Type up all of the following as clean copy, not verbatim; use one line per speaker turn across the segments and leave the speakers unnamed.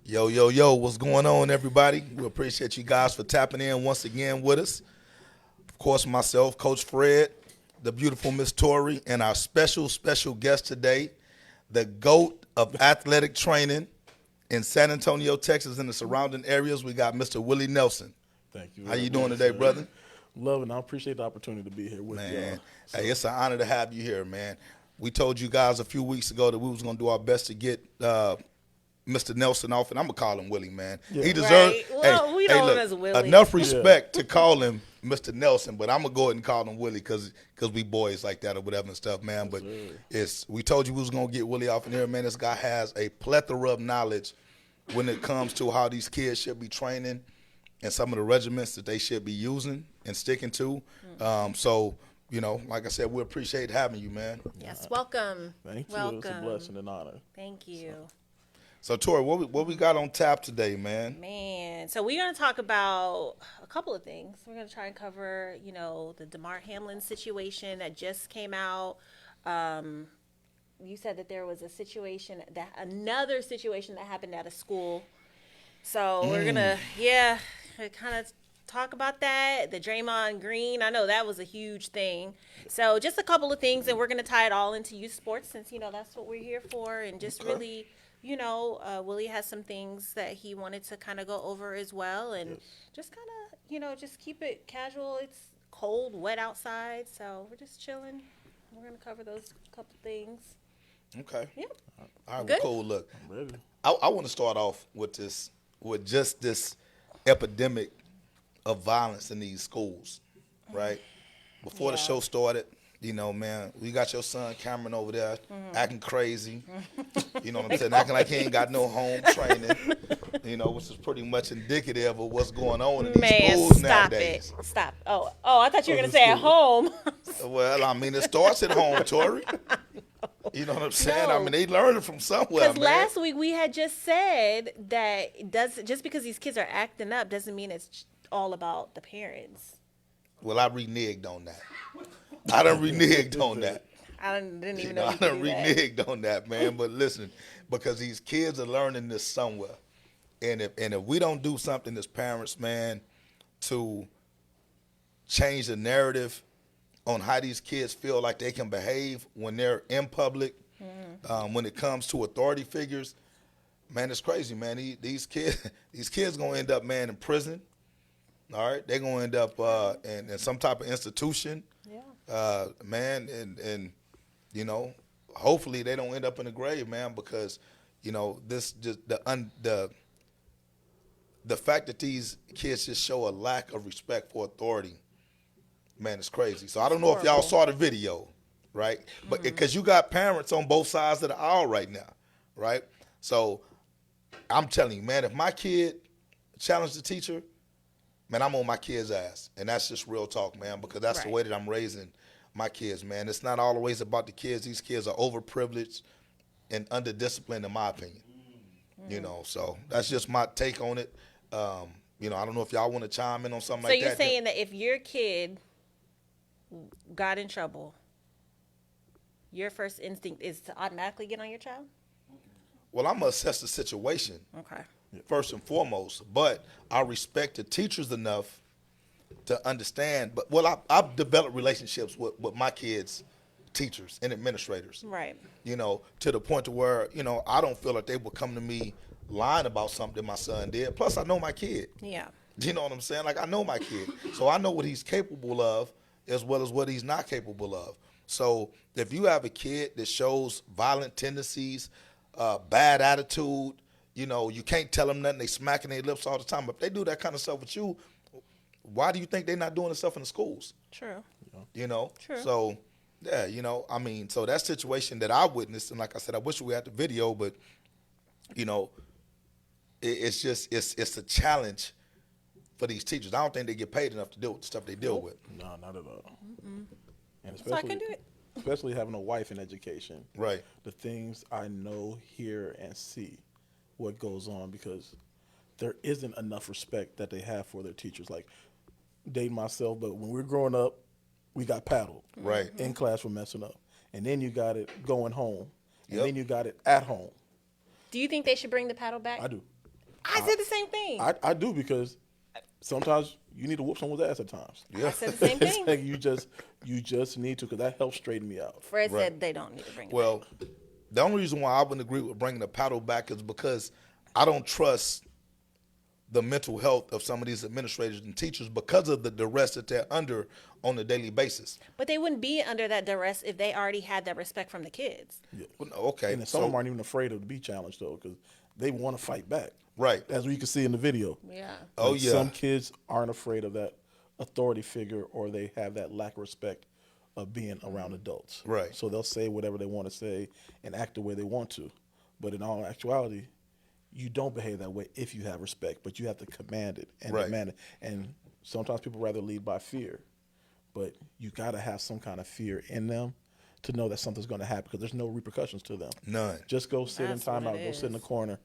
Yo, yo, yo, what's going on, everybody? We appreciate you guys for tapping in once again with us. Of course, myself, Coach Fred, the beautiful Miss Tori, and our special guest today, the GOAT of athletic training in San Antonio, Texas, and the surrounding areas. We got Mr. Willie Nelson.
Thank you.
How you doing today, brother?
Loving. I appreciate the opportunity to be here with you.
Man, hey, it's an honor to have you here, man. We told you guys a few weeks ago that we was going to do our best to get Mr. Nelson off, and I'm going to call him Willie, man.
Yeah.
He deserves
Well, we know him as Willie.
enough respect to call him Mr. Nelson, but I'm going to go ahead and call him Willie because we boys like that or whatever and stuff, man. But we told you we was going to get Willie off in here, man. This guy has a plethora of knowledge when it comes to how these kids should be training and some of the regiments that they should be using and sticking to. So, you know, like I said, we appreciate having you, man.
Yes, welcome.
Thank you.
Welcome.
It's a blessing and honor.
Thank you.
So, Tori, what we got on tap today, man?
Man, so we're going to talk about a couple of things. We're going to try and cover, the Demar Hamlin situation that just came out. You said that there was another situation that happened at a school. So we're going to, kind of talk about that. The Draymond Green, I know that was a huge thing. So just a couple of things, and we're going to tie it all into youth sports since, that's what we're here for, and just really... Willie has some things that he wanted to kind of go over as well, and just kind of, just keep it casual. It's cold, wet outside, so we're just chilling. We're going to cover those couple things.
Okay.
Yep.
All right,
Good?
well, cool. Look,
I'm ready.
I want to start off with this epidemic of violence in these schools, right? Before the show started, man, we got your son Cameron over there acting crazy. You know what I'm saying? Acting like he ain't got no home training, which is pretty much indicative of what's going on in these schools nowadays.
Stop. Oh, I thought you were going to say at home.
Well, I mean, it starts at home, Tori. You know what I'm saying?
No.
I mean, they learning from somewhere,
Because
man.
last week we had just said that just because these kids are acting up doesn't mean it's all about the parents.
Well, I reneged on that. I done reneged on that.
I didn't even know
I
you
done
could do that.
reneged on that, man. But listen, because these kids are learning this somewhere. And if we don't do something as parents, man, to change the narrative on how these kids feel like they can behave when they're in public, when it comes to authority figures, man, it's crazy, man. These kids gonna end up, man, in prison. All right, they're gonna end up in some type of institution.
Yeah.
Man, and hopefully they don't end up in the grave, man, because this just the fact that these kids just show a lack of respect for authority, man, it's crazy. So I don't know if y'all saw the video, right? But because you got parents on both sides of the aisle right now, right? So I'm telling you, man, if my kid challenged the teacher, man, I'm on my kid's ass. And that's just real talk, man, because that's the way that I'm raising my kids, man. It's not always about the kids. These kids are overprivileged and under-disciplined, in my opinion. So that's just my take on it. I don't know if y'all want to chime in on something like that.
So you're saying that if your kid got in trouble, your first instinct is to automatically get on your child?
Well, I'm going to assess the situation.
Okay.
First and foremost, but I respect the teachers enough to understand. But I've developed relationships with my kids' teachers and administrators.
Right.
To the point to where I don't feel like they would come to me lying about something my son did. Plus, I know my kid.
Yeah.
You know what I'm saying? Like, I know my kid, so I know what he's capable of as well as what he's not capable of. So if you have a kid that shows violent tendencies, bad attitude. You can't tell them nothing. They smacking their lips all the time. If they do that kind of stuff with you, why do you think they're not doing this stuff in the schools?
True.
True. So, yeah, so that situation that I witnessed, and like I said, I wish we had the video, but, it's a challenge for these teachers. I don't think they get paid enough to deal with the stuff they deal with.
No, not at all. And
So I can do it.
especially having a wife in education.
Right.
The things I know, hear, and see what goes on, because there isn't enough respect that they have for their teachers. Like, dating myself, but when we were growing up, we got paddled.
Right.
In class for messing up. And then you got it going home. And
Yep.
then you got it at home.
Do you think they should bring the paddle back?
I do.
I said the same thing.
I do, because sometimes you need to whoop someone's ass at times.
Yeah.
I said the same
It's
thing.
like you just need to, because that helps straighten me out.
Fred
Right.
said they don't need to bring it
Well, the only reason why I wouldn't agree with bringing the paddle back is because I don't trust the mental health of some of these administrators and teachers because of the duress that they're under on a daily basis.
back. But they wouldn't be under that duress if they already had that respect from the kids.
Well, okay,
And some of them aren't even afraid of to be challenged, though, because they want to fight back.
right.
As you can see in the video.
Yeah.
Oh,
Like,
yeah.
Some kids aren't afraid of that authority figure, or they have that lack of respect of being around adults.
Right.
So they'll say whatever they want to say and act the way they want to. But in all actuality, you don't behave that way if you have respect, but you have to command it and
Right.
demand it. And sometimes people rather lead by fear, but you got to have some kind of fear in them to know that something's going to happen, because there's no repercussions to them.
None.
Just go sit in
That's what
timeout,
it
go sit in the
is.
corner.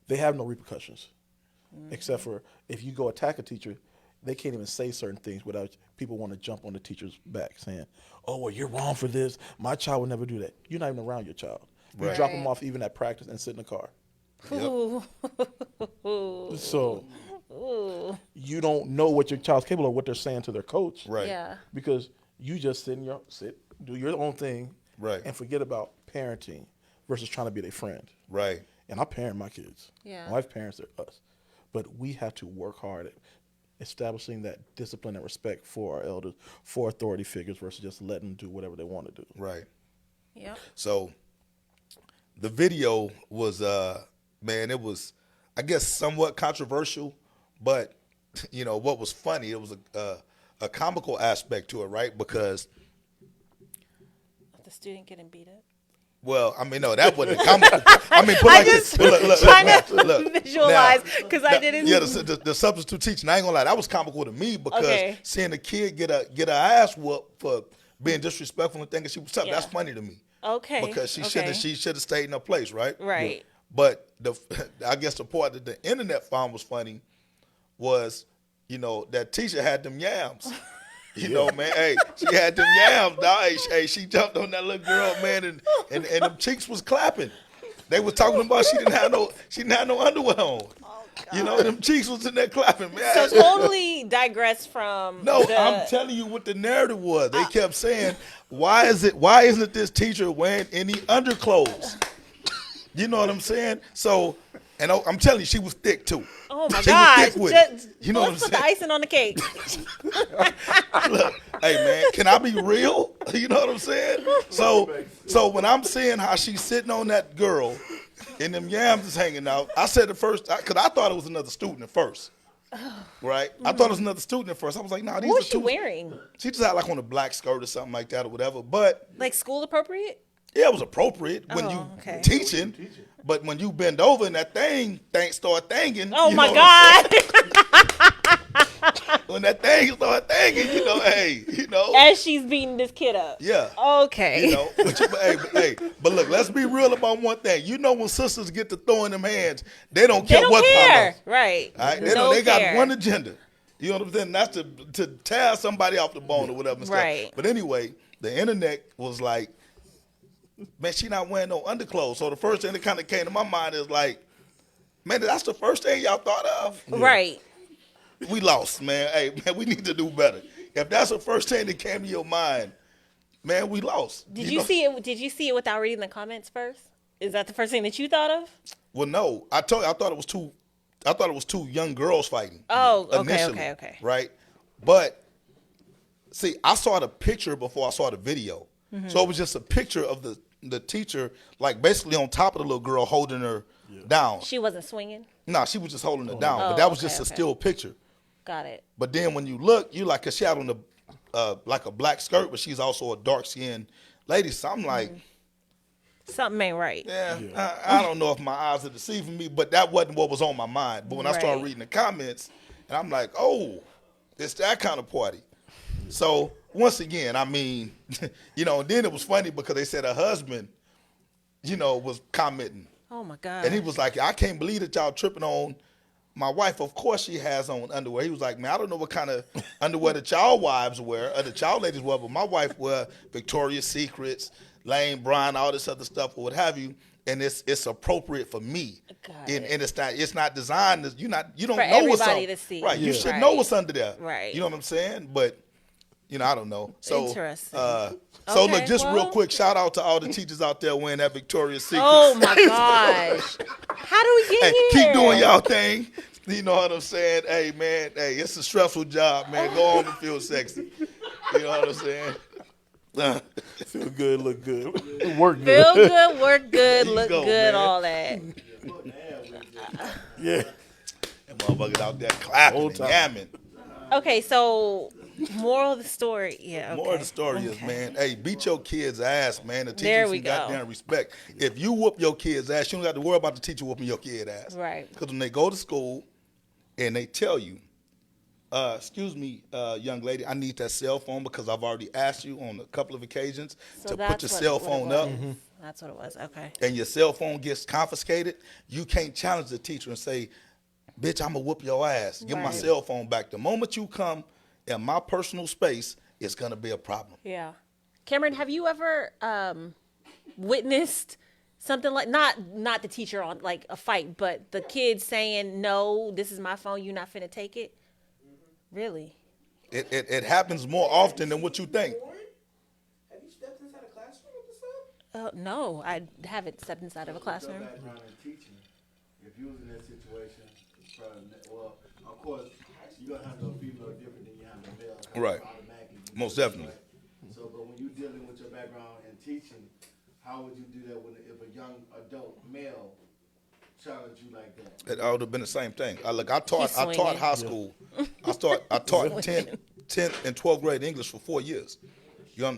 They have no repercussions, except for if you go attack a teacher, they can't even say certain things without people want to jump on the teacher's back saying, "Oh, well, you're wrong for this. My child would never do that." You're not even around your child. You
Right.
drop them off even at practice and sit in the car.
Ooh.
So you don't know what your child's capable of, what they're saying to their coach,
Right.
Yeah.
because you just do your own thing,
Right.
and forget about parenting versus trying to be their friend.
Right.
And I parent my kids.
Yeah.
My wife parents us. But we have to work hard at establishing that discipline and respect for our elders, for authority figures, versus just letting them do whatever they want to do.
Right.
Yep.
So the video was, man, it was, I guess, somewhat controversial, but you know what was funny? It was a comical aspect to it, right? Because,
The student getting beat up.
well, I mean, no, that wasn't comical. I mean, put
I
like
just
this.
trying to
Look.
visualize because I
Now,
didn't.
Yeah, the substitute teaching. I ain't gonna lie, that was comical to me because
Okay.
seeing a kid get her ass whooped for being disrespectful and thinking she was tough,
Yeah.
that's funny to me.
Okay.
Because she
okay.
should have stayed in her place, right?
Right.
But I guess the part that the internet found was funny was, you know, that teacher had them yams. You know, man, hey, she had them yams, dog. Hey, she jumped on that little girl, man, and them cheeks was clapping. They was talking about she didn't have no underwear on. You know, them cheeks was in there clapping, man.
So totally digress from.
No,
the,
I'm telling you what the narrative was. They kept saying, why isn't this teacher wearing any underclothes? You know what I'm saying? So, and I'm telling you, she was thick too.
Oh my
She was
God!
thick with it. You know what I'm
Let's put the
saying?
icing on the cake.
Look, hey man, can I be real? You know what I'm saying? So when I'm seeing how she's sitting on that girl and them yams is hanging out, I said at first, because I thought it was another student at first. Right? I thought it was another student at first. I was like, nah, these
What
are
was she
two.
wearing?
She just had like on a black skirt or something like that or whatever. But
Like school appropriate?
yeah, it was appropriate when
Oh,
you
okay.
teaching. But when you bend over and that thing start thanging.
Oh
you
my
know what I'm saying?
God!
When that thing start thanging, you know, hey, you know.
As she's beating this kid up.
Yeah.
Okay.
You know, but look, let's be real about one thing. You know, when sisters get to throwing them hands, they don't
They
care
don't
what
care.
pop up.
Right.
All right?
No
They got
care.
one agenda. You know what I'm saying? That's to tear somebody off the bone or whatever. And stuff.
Right.
But anyway, the internet was like, man, she not wearing no underclothes. So the first thing that kind of came to my mind is like, man, that's the first thing y'all thought of?
Right.
We lost, man. Hey, man, we need to do better. If that's the first thing that came to your mind, man, we lost.
Did you see it? Did you see it without reading the comments first? Is that the first thing that you thought of?
Well, no. I told you, I thought it was two young girls fighting.
Oh, okay,
initially,
okay.
Right? But see, I saw the picture before I saw the video.
Mm-hmm.
So it was just a picture of the teacher, like basically on top of the little girl holding her down.
She wasn't swinging.
No, she was just holding her down.
Oh,
But that was
okay,
just a
okay.
still picture.
Got it.
But then when you look, you like, cause she had on the like a black skirt, but she's also a dark skinned lady. So I'm like,
Something ain't right.
I don't know if my eyes are deceiving me, but that wasn't what was on my mind. But when I started
Right.
reading the comments, and I'm like, oh, it's that kind of party. So once again, I mean, you know, and then it was funny because they said her husband, you know, was commenting.
Oh my God.
And he was like, I can't believe that y'all tripping on my wife. Of course she has on underwear. He was like, man, I don't know what kind of underwear that y'all wives wear or that y'all ladies wear, but my wife wear Victoria's Secrets, Lane Bryant, all this other stuff or what have you, and it's appropriate for me. And it's not designed as you don't
for
know what's
everybody
up.
to see.
Right. You
Yeah.
should know what's under there.
Right.
You know what I'm saying? But I don't know. So
Interesting.
So
Okay,
look, just
well.
real quick, shout out to all the teachers out there wearing that Victoria's Secret.
Oh my gosh. How do we get
Hey,
here?
keep doing y'all thing. You know what I'm saying? Hey, man, it's a stressful job, man. Go on and feel sexy. You know what I'm saying?
Feel good, look good, work good.
Feel good, work good,
you
look
go,
good,
man.
all that.
Yeah.
That motherfucker out there clapping
Whole
and
time.
yamming.
Okay, so moral of the story. Yeah, okay.
More of the story is, man, hey, beat your kid's ass, man. The
There
teacher
we
some
go.
goddamn respect. If you whoop your kid's ass, you don't got to worry about the teacher whooping your kid's ass.
Right.
Because when they go to school and they tell you, excuse me, young lady, I need that cell phone because I've already asked you on a couple of occasions
So
to
that's
put your
what-
cell
what it
phone
was.
up.
That's what it was. Okay.
And your cell phone gets confiscated, you can't challenge the teacher and say, bitch, I'm going to whoop your ass. Give my
Right.
cell phone back. The moment you come in my personal space, it's going to be a problem.
Yeah. Cameron, have you ever witnessed something like not the teacher on like a fight, but the kids saying, "No, this is my phone. You're not finna take it." Really?
It happens more often than what you think.
Have you stepped inside a classroom with this stuff?
No, I haven't stepped inside of a classroom.
Your background in teaching, if you was in that situation, well, of course, you're going to handle a female different than you handle a male.
Right.
Automatically.
Most definitely.
So, but when you're dealing with your background in teaching, how would you do that if a young adult male challenged you like that?
It would have been the same thing. I taught
swinging.
high school. I taught 10th and 12th grade English for 4 years.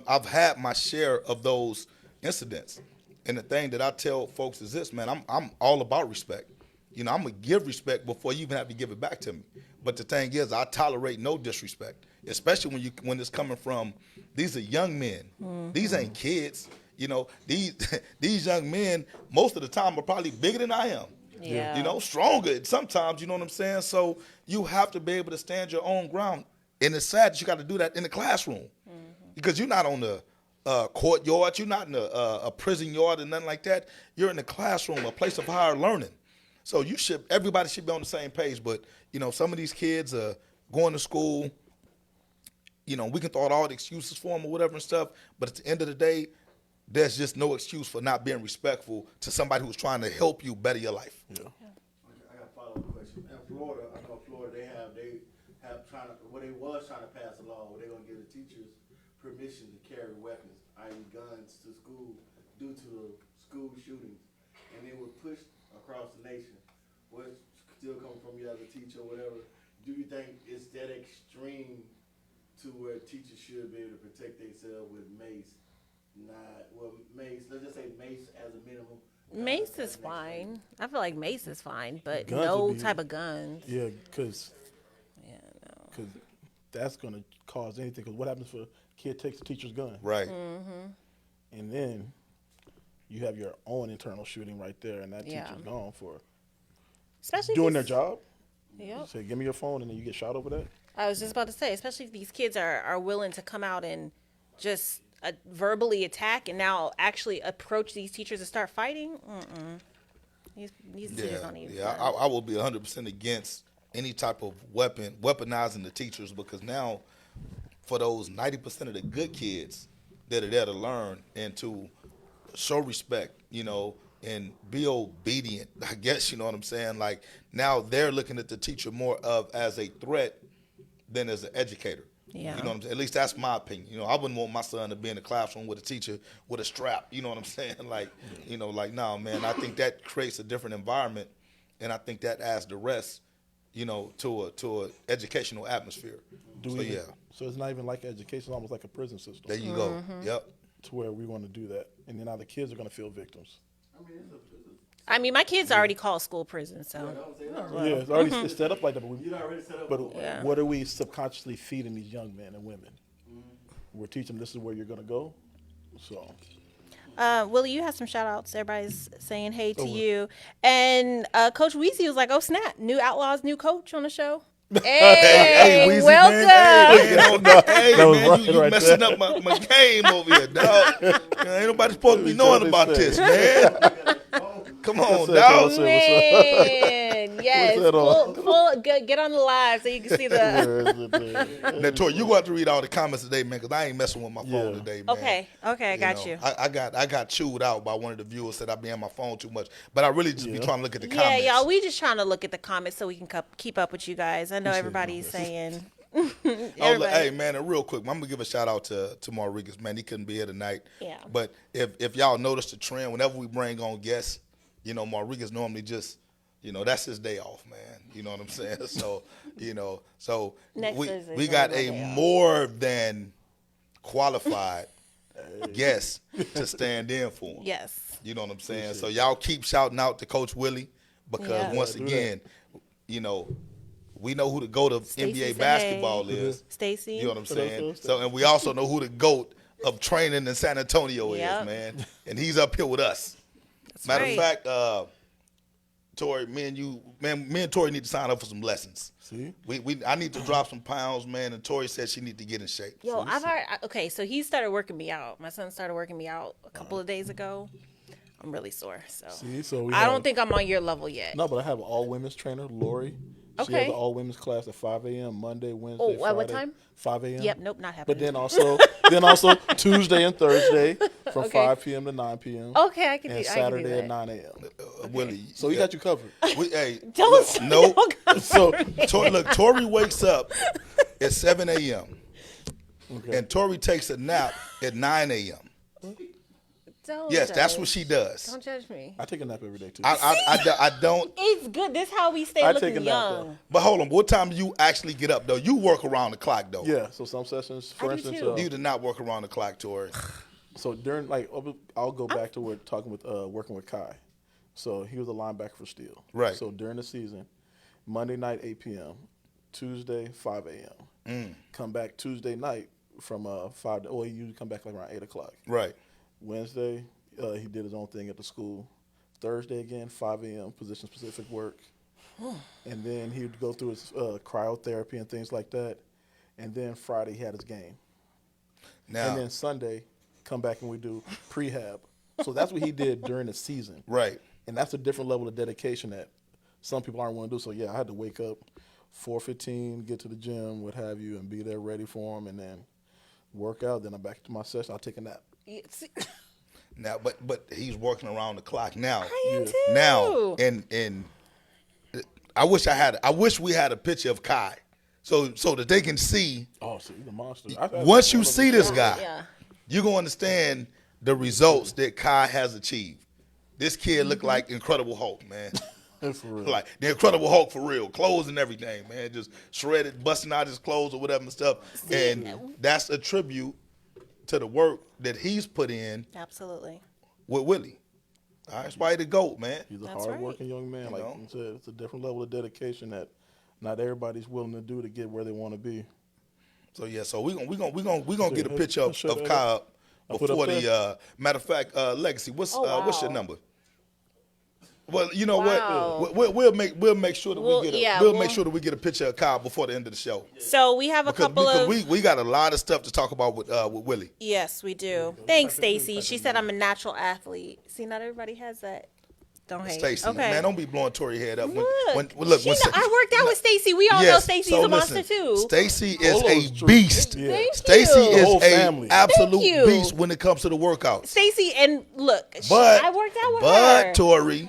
I've had my share of those incidents. And the thing that I tell folks is this, man, I'm all about respect. I'm going to give respect before you even have to give it back to me. But the thing is, I tolerate no disrespect, especially when it's coming from, these are young men.
Mm-hmm.
These ain't kids. These young men, most of the time, are probably bigger than I am.
Yeah.
Stronger sometimes, you know what I'm saying? So you have to be able to stand your own ground. And it's sad that you got to do that in the classroom because you're not on the courtyard. You're not in a prison yard or nothing like that. You're in the classroom, a place of higher learning. So everybody should be on the same page. But, some of these kids are going to school. We can throw out all the excuses for them or whatever and stuff. But at the end of the day, there's just no excuse for not being respectful to somebody who's trying to help you better your life.
Yeah.
I got a follow-up question. In Florida, I know Florida, they have trying to pass a law where they're going to give the teachers permission to carry weapons, i.e. guns, to school due to the school shootings. And it was pushed across the nation. What's still coming from you as a teacher or whatever, do you think it's that extreme to where teachers should be able to protect themselves with mace? Mace, let's just say mace as a minimum.
Mace is fine. I feel like mace is fine, but
Guns
no
would be-
type of guns.
Yeah, because
Yeah, no.
that's going to cause anything. Because what happens if a kid takes the teacher's gun?
Right.
And then you have your own internal shooting right there, and that
Yeah.
teacher's gone for
Especially
doing their
these-
job.
Yep.
Say, give me your phone, and then you get shot over that.
I was just about to say, especially if these kids are willing to come out and just verbally attack and now actually approach these teachers and start fighting. These teachers don't even.
I will be 100% against any type of weaponizing the teachers because now for those 90% of the good kids that are there to learn and to show respect, and be obedient, I guess, you know what I'm saying? Like now they're looking at the teacher more of as a threat than as an educator.
Yeah.
You know what I'm saying? At least that's my opinion. I wouldn't want my son to be in the classroom with a teacher with a strap. You know what I'm saying? No, man, I think that creates a different environment, and I think that adds the rest, to a educational atmosphere.
So it's not even like education; it's almost like a prison system.
There you go. Yep.
To where we want to do that, and then now the kids are going to feel victims.
I mean, my kids already call school prison, so.
Yeah, it's already it's set up like that.
You already set up.
But
Yeah.
what are we subconsciously feeding these young men and women? We're teaching them this is where you're going to go. So
Willie, you have some shout outs. Everybody's saying hey to
Oh,
you. And Coach Weezy was like, oh, snap. New Outlaws, new coach on the show. Hey,
Weezy,
welcome.
Man, hey,
That was
man,
right
you
right
messing
there.
up my game over here, dog. Ain't nobody supposed to be knowing about this, man. Come on,
That's
dog.
it.
Man, yes.
that on?
Get on the live so you can see the.
Now, Tori, you got to read all the comments today, man, because I ain't messing with my phone today, man.
Okay, I got you.
I got chewed out by one of the viewers said I be on my phone too much, but I really just be trying to look at the
Yeah,
comments.
y'all, we just trying to look at the comments so we can keep up with you guys. I know everybody's saying.
Hey, man, and real quick, I'm going to give a shout out to Rodriguez, man. He couldn't be here tonight.
Yeah.
But if y'all notice the trend, whenever we bring on guests, Rodriguez normally just, that's his day off, man. You know what I'm saying? So,
Next
we
Thursday's
got
my
a
day off.
more than qualified guest to stand in for him.
Yes.
You know what I'm saying? So y'all keep shouting out to Coach Willie because once again, we know who the GOAT of
Stacey
NBA
said,
basketball
hey.
is.
Stacy.
You know what I'm saying? So, and we also know who the GOAT of training in San Antonio
Yep.
is, man. And he's up here with us.
That's
Matter
right.
of fact, Tori, me and Tori need to sign up for some lessons.
See?
I need to drop some pounds, man. And Tori said she need to get in shape.
Yo, so he started working me out. My son started working me out a couple of days ago. I'm really sore, so
See? So
I don't think I'm on your level yet.
No, but I have an all women's trainer, Lori. She
Okay.
has an all women's class at 5 a.m. Monday, Wednesday,
Oh,
Friday.
at what time?
5 a.m.
Yep, nope, not
But
happening.
then also Tuesday and Thursday from
Okay.
5 p.m. to 9 p.m.
Okay, I can do.
And
I can do
Saturday
that.
at 9 a.m.
Willie.
So he got you covered.
Hey,
Don't
no.
So
Tori wakes up at 7 a.m.
okay.
and Tori takes a nap at 9 a.m.
Don't
Yes, that's
judge.
what she does.
Don't judge me.
I take a nap every day too.
I don't.
It's good. This how we stay
I take
looking
a nap,
young.
But hold on. What time do you actually get up, though? You work around the clock, though.
Yeah. So some sessions, for
I do
instance,
too.
You do not work around the clock, Tori.
so during I'll go back to working with Kai. So he was a linebacker for Steel.
Right.
So during the season, Monday night 8 p.m., Tuesday 5 a.m. Come back Tuesday night from 5. He usually come back like around 8 o'clock.
Right.
Wednesday, he did his own thing at the school. Thursday again, 5 a.m. position specific work. And then he would go through his cryotherapy and things like that. And then Friday he had his game.
Now,
And then Sunday, come back and we do prehab. So that's what he did during the season.
right.
And that's a different level of dedication that some people aren't willing to do. So, yeah, I had to wake up 4:15, get to the gym, what have you, and be there ready for him, and then work out. Then I'm back to my session. I'll take a nap.
Now, but he's working around the clock now.
I am too.
Now, and I wish we had a picture of Kai, so that they can see.
Oh, so he's a monster.
Once you see this guy,
Yeah.
you're gonna understand the results that Kai has achieved. This kid looked like Incredible Hulk, man.
For real.
Like the Incredible Hulk for real, clothes and everything, man. Just shredded, busting out his clothes or whatever and stuff. And that's a tribute to the work that he's put in
Absolutely.
with Willie. All right, that's why he the GOAT, man.
He's a
That's
hard-working young man. Like you said, it's a different level of dedication that not everybody's willing to do to get where they want to be.
So yeah, so we gonna get a picture of
Shut
Kai
up.
up
I'll put
before
up
the matter of fact, Legacy. What's what's your
wow.
number? Well, you know
Wow.
what? We'll make sure that
We'll-
we get
yeah,
we'll
we'll-
make sure that we get a picture of Kyle before the end of the show.
So we have a couple
because
of.
we got a lot of stuff to talk about with Willie.
Yes, we do. Thanks, Stacy. She said I'm a natural athlete. See, not everybody has that. Don't hate.
Stacy,
Okay.
man, don't be blowing Tori head up.
Look,
Look,
I worked out with Stacy. We all know Stacy's a monster too.
Stacy is
Polo's
a
true.
beast.
Yeah.
Thank
Stacy
you.
is
whole
a
family.
absolute
Thank you.
beast when it comes to the workouts.
Stacy, and look,
But
I worked out with
but
her.
Tori,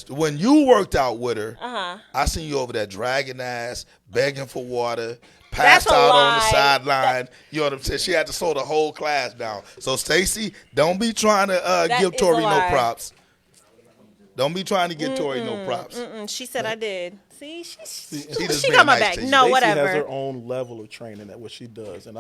when you worked out with her,
Uh-huh.
I seen you over there dragging ass, begging for water,
That's
passed
a
out on the
lie.
sideline. You know what I'm saying? She had to slow the whole class down. So Stacy, don't be trying to
That
give
is
Tori
a
no
lie.
props. Don't be trying to give Tori no props.
She said I did. See,
She
she
just
got
being
my
nice
back.
to you.
No,
Stacey
whatever.
has her own level of training at what she does, and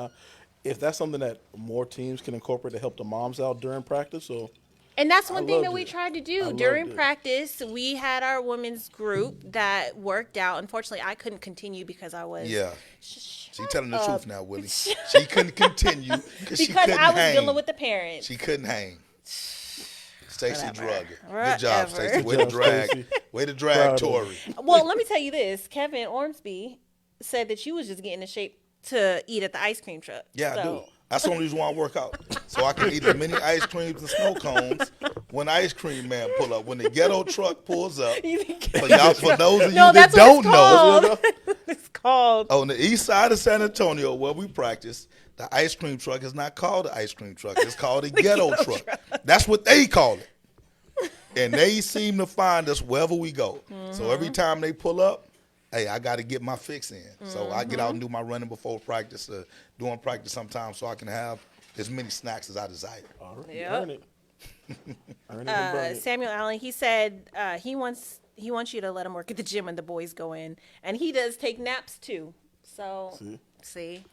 if that's something that more teams can incorporate to help the moms out during practice, so
And that's one
I
thing that
loved
we
it.
tried to
I
do
loved
during
it.
practice. We had our women's group that worked out. Unfortunately, I couldn't continue because I was
Yeah.
Shut
She telling the
up.
truth now, Willie. She couldn't continue because she
because
couldn't
I was
hang.
dealing with the parents.
She couldn't hang. Stacy
Whatever.
drug it. Good job,
Whatever.
Stacey. Way
Good
to
job,
drag.
Stacey.
Way to drag
Proud of
Tori.
Well, let me tell you this: Kevin Ormsby said that you was just getting in shape to eat at the ice cream truck.
Yeah, I do.
So-
That's the only reason why I work out. So I can eat as many ice creams and snow cones when the ice cream man pull up. When the ghetto truck pulls up, for those of you
No,
that
that's
don't
what
know,
it's called. It's called.
on the east side of San Antonio where we practice, the ice cream truck is not called the ice cream truck. It's called the ghetto truck. That's what they call it. And they seem to find us wherever we go. So every time they pull up, hey, I got to get my fix in. So I get out and do my running before practice, during practice sometimes, so I can have as many snacks as I desire.
All right,
Yep.
earn it. Earn it and burn it.
Samuel Allen, he said he wants you to let him work at the gym when the boys go in, and he does take naps too. So see,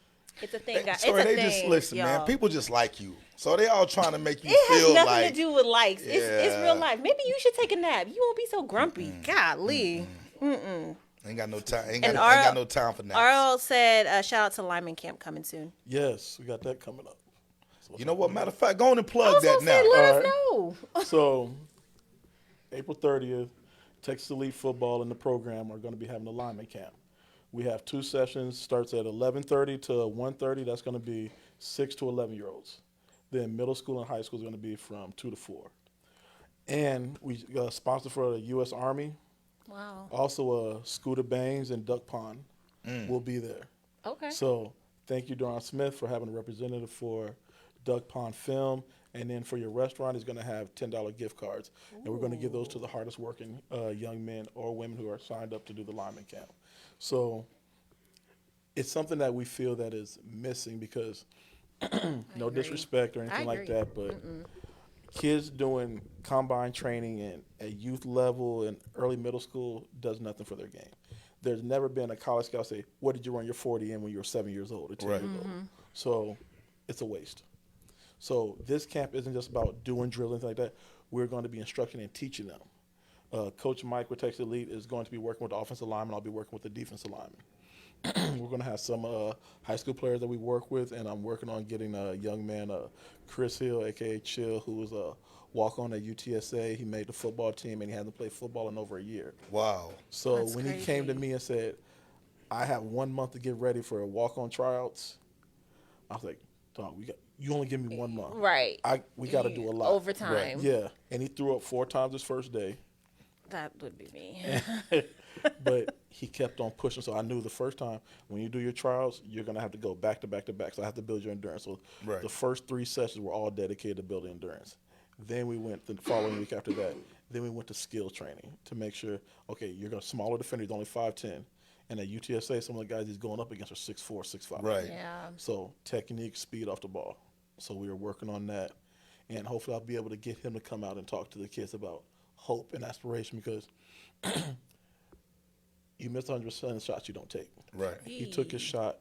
it's a thing, guys.
Sorry,
it's a
they
thing,
just listen,
y'all.
man. People just like you, so they all trying to make you
It has
feel
nothing
like
to do with likes. It's
Yeah.
real life. Maybe you should take a nap. You won't be so grumpy. Golly.
ain't got no time. Ain't
And
got no time for naps.
Arl said, shout out to Lineman Camp coming soon.
Yes, we got that coming up.
You know what? Matter of fact, go on and
I
plug
was
that
gonna say,
now.
let
All
us know.
So, April 30th, Texas Elite Football and the program are going to be having a lineman camp. We have 2 sessions, starts at 11:30 to 1:30. That's going to be 6 to 11-year-olds. Then middle school and high school is going to be from 2 to 4. And we sponsor for the U.S. Army.
Wow.
Also, Scooter Bangs and Duck Pond will be there.
Okay.
So thank you, Dawn Smith, for having a representative for Duck Pond Film. And then for your restaurant, is going to have $10 gift cards. And we're going to give those to the hardest working young men or women who are signed up to do the lineman camp. So it's something that we feel that is missing because no
agree.
disrespect or anything like
agree.
that, but kids doing combine training and at youth level and early middle school does nothing for their game. There's never been a college scout say, what did you run your 40 in when you were 7 years old or 10
Right.
years old? So it's a waste. So this camp isn't just about doing drills and things like that. We're going to be instructing and teaching them. Coach Mike with Texas Elite is going to be working with the offensive lineman. I'll be working with the defensive lineman. We're going to have some high school players that we work with, and I'm working on getting a young man, Chris Hill, a.k.a. Chill, who was a walk-on at UTSA. He made the football team, and he hasn't played football in over a year.
Wow.
So
That's
when
crazy.
he came to me and said, I have 1 month to get ready for walk-on tryouts, I was like, dog, you only give me 1 month.
Right.
We got to do a lot.
Overtime.
Right.
Yeah, and he threw up 4 times his first day.
That would be me.
But he kept on pushing. So I knew the first time when you do your trials, you're going to have to go back to back to back. So I have to build your endurance. So
Right.
the first 3 sessions were all dedicated to building endurance. Then we went the following week after that. Then we went to skill training to make sure, okay, you're going to smaller defenders, only 5'10". And at UTSA, some of the guys he's going up against are 6'4", 6'5".
Right.
Yeah.
So technique, speed off the ball. So we were working on that. And hopefully I'll be able to get him to come out and talk to the kids about hope and aspiration because you miss 100% of the shots you don't take.
Right.
He took his shot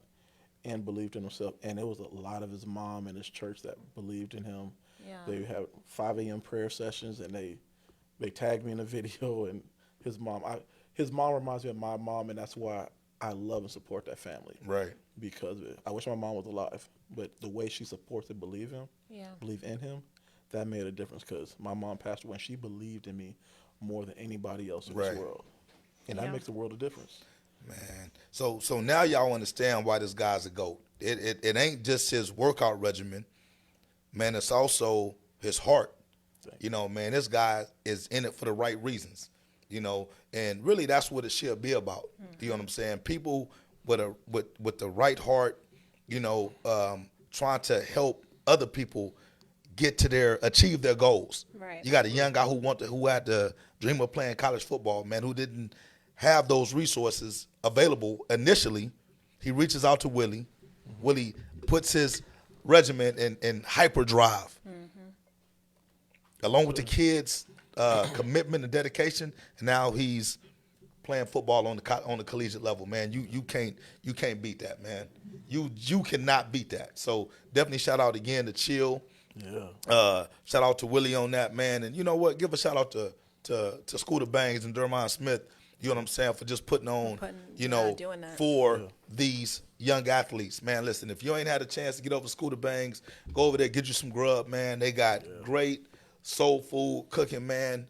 and believed in himself. And it was a lot of his mom and his church that believed in him.
Yeah.
They have 5 a.m. prayer sessions, and they tagged me in a video. And his mom reminds me of my mom, and that's why I love and support that family.
Right.
Because of it. I wish my mom was alive, but the way she supports and believe in him, that made a difference because my mom passed away and she believed in me more than anybody else in
Right.
this world. And
Yeah.
that makes a world of difference.
Man. So now y'all understand why this guy's a GOAT. It ain't just his workout regimen. Man, it's also his heart. You know, man, this guy is in it for the right reasons. You know, and really that's what it should be about. You know what I'm saying? People with the right heart, you know, trying to help other people achieve their goals.
Right.
You got a young guy who had the dream of playing college football, man, who didn't have those resources available initially. He reaches out to Willie. Willie puts his regiment in hyperdrive. Along with the kids' commitment and dedication, and now he's playing football on the collegiate level. Man, you can't beat that, man. You cannot beat that. So definitely shout out again to Chill.
Yeah.
Shout out to Willie on that, man. And you know what? Give a shout out to Scooter Bangs and Dermond Smith. You know what I'm saying, for just putting on,
doing that.
for these young athletes. Man, listen, if you ain't had a chance to get over to Scooter Bangs, go over there, get you some grub, man. They got great soul food cooking, man.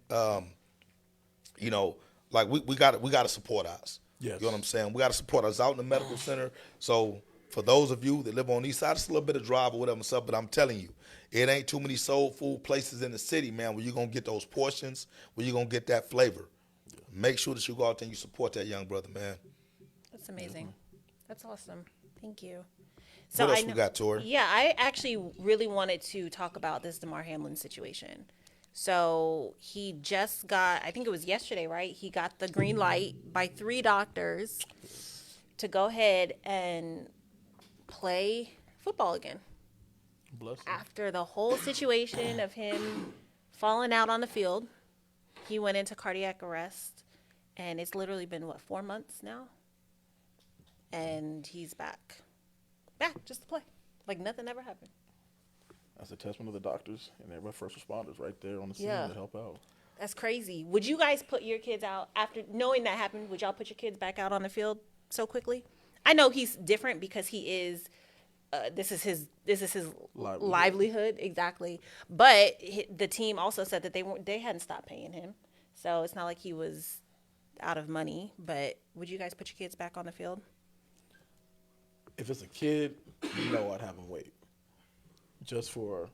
You know, like we got to support ours.
Yes.
You know what I'm saying? We got to support us out in the medical center. So for those of you that live on the east side, it's a little bit of drive or whatever stuff, but I'm telling you, it ain't too many soul food places in the city, man, where you're going to get those portions, where you're going to get that flavor. Make sure that you go out there and you support that young brother, man.
That's amazing. That's awesome. Thank you.
What else we got, Tori?
Yeah, I actually really wanted to talk about this Demar Hamlin situation. So he just got, I think it was yesterday, right? He got the green light by 3 doctors to go ahead and play football again.
Bless him.
After the whole situation of him falling out on the field, he went into cardiac arrest, and it's literally been, 4 months now? And he's back just to play. Like nothing ever happened.
That's a testament of the doctors and everybody, first responders right there on the scene
Yeah.
to help out.
That's crazy. Would you guys put your kids out after knowing that happened? Would y'all put your kids back out on the field so quickly? I know he's different because he is. This is his livelihood, exactly. But the team also said that they hadn't stopped paying him, so it's not like he was out of money. But would you guys put your kids back on the field?
If it's a kid, I'd have him wait. Just for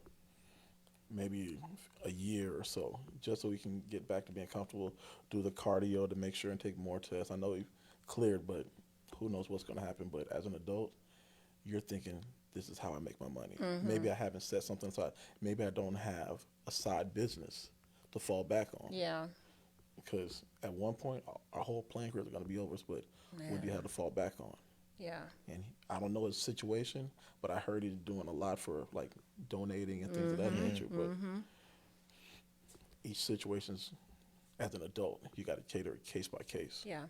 maybe a year or so, just so we can get back to being comfortable, do the cardio to make sure and take more tests. I know he cleared, but who knows what's going to happen. But as an adult, you're thinking, this is how I make my money.
Mm-hmm.
Maybe I haven't set something aside. Maybe I don't have a side business to fall back on.
Yeah.
Because at one point, our whole playing career is going to be over, but what do you have to fall back on?
Yeah.
And I don't know his situation, but I heard he's doing a lot for like donating and things of that nature. But each situation's, as an adult, you got to cater it case by case.
Yeah.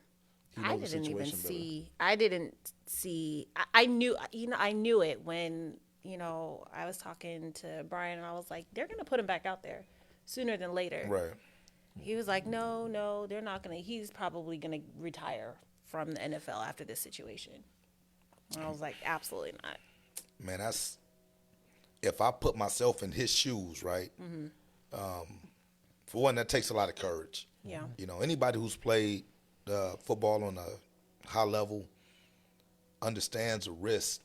He
I
knows the
didn't even
situation better.
see. I didn't see. I knew. I knew it when I was talking to Brian, and I was like, they're gonna put him back out there sooner than later.
Right.
He was like, no, they're not gonna. He's probably gonna retire from the NFL after this situation. And I was like, absolutely not.
Man, that's if I put myself in his shoes, right? For one, that takes a lot of courage.
Yeah.
Anybody who's played football on a high level understands the risk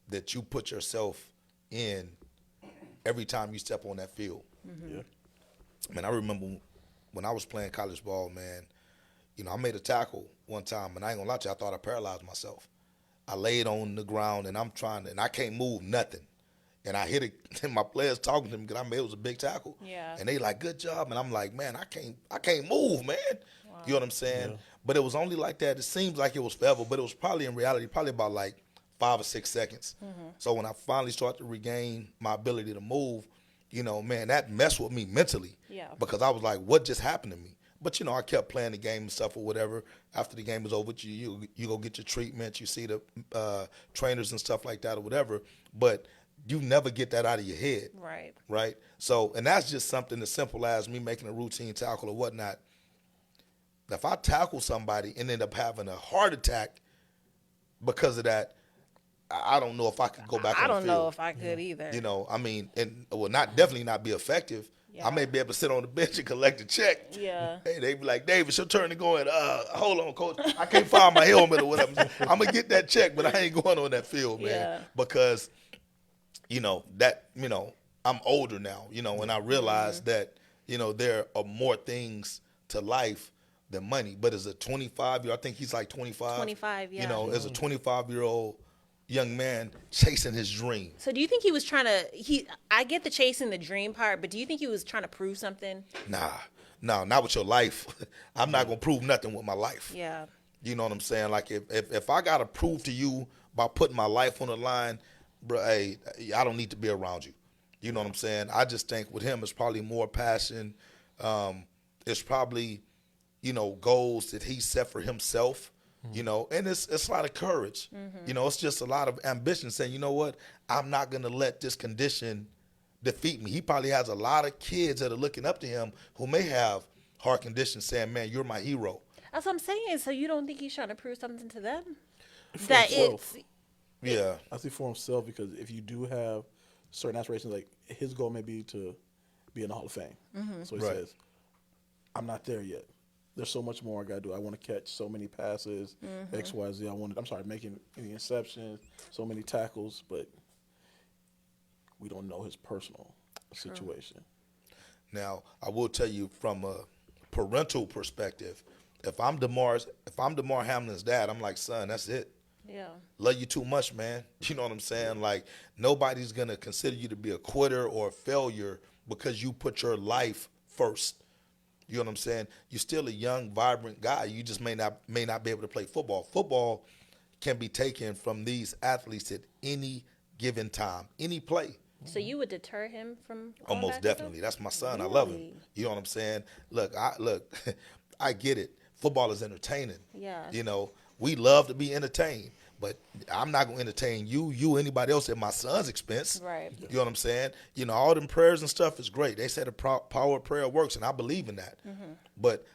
that you put yourself in every time you step on that field.
Yeah.
Man, I remember when I was playing college ball, man, I made a tackle one time, and I ain't gonna lie to you, I thought I paralyzed myself. I laid on the ground, and and I can't move nothing. And I hit it, and my players talking to me because I made it was a big tackle.
Yeah.
And they like, good job. And I'm like, man, I can't move, man. Wow. You know what I'm saying? Yeah. But it was only like that. It seems like it was forever, but it was probably in reality, probably about like 5 or 6 seconds. So when I finally started to regain my ability to move, man, that messed with me mentally.
Yeah.
Because I was like, what just happened to me? But, I kept playing the game and stuff or whatever. After the game was over, you go get your treatment. You see the trainers and stuff like that or whatever. But you never get that out of your head.
Right.
Right? So, and that's just something as simple as me making a routine tackle or whatnot. If I tackle somebody and end up having a heart attack because of that, I don't know if I could go back on the field.
I don't know if I could either.
And will definitely not be effective. Yeah. I may be able to sit on the bench and collect a check.
Yeah.
Hey, they be like, David, it's your turn to go in. Hold on, coach. I can't find my helmet or whatever. I'm going to get that check, but I ain't going on that field, man.
Yeah.
Because, I'm older now, and I realize that, there are more things to life than money. But as a 25-year, I think he's like 25.
25, yeah.
As a 25-year-old young man chasing his dream.
So do you think he was trying to, I get the chasing the dream part, but do you think he was trying to prove something?
Nah, not with your life. I'm not going to prove nothing with my life.
Yeah.
You know what I'm saying? Like if I got to prove to you by putting my life on the line, bro, hey, I don't need to be around you. You know what I'm saying? I just think with him it's probably more passion. It's probably, goals that he set for himself. And it's a lot of courage. It's just a lot of ambition saying, you know what, I'm not going to let this condition defeat me. He probably has a lot of kids that are looking up to him who may have heart conditions saying, man, you're my hero.
That's what I'm saying. So you don't think he's trying to prove something to them?
Yeah.
I see for himself because if you do have certain aspirations, like his goal may be to be in the Hall of Fame. So he says, I'm not there yet. there's so much more I got to do. I want to catch so many passes, X, Y, Z. Making any interceptions, so many tackles, but we don't know his personal situation.
Now, I will tell you from a parental perspective, if I'm Demar Hamlin's dad, I'm like, son, that's it.
Yeah.
Love you too much, man. You know what I'm saying? Like, nobody's going to consider you to be a quitter or a failure because you put your life first. You know what I'm saying? You're still a young, vibrant guy. You just may not be able to play football. Football can be taken from these athletes at any given time, any play.
So you would deter him from going
Almost
back
definitely. That's my son. I love him.
Really?
You know what I'm saying? Look, I get it. Football is entertaining.
Yeah.
You know, we love to be entertained, but I'm not going to entertain you, anybody else at my son's expense.
Right.
You know what I'm saying? You know, all them prayers and stuff is great. They said the power of prayer works, and I believe in that. But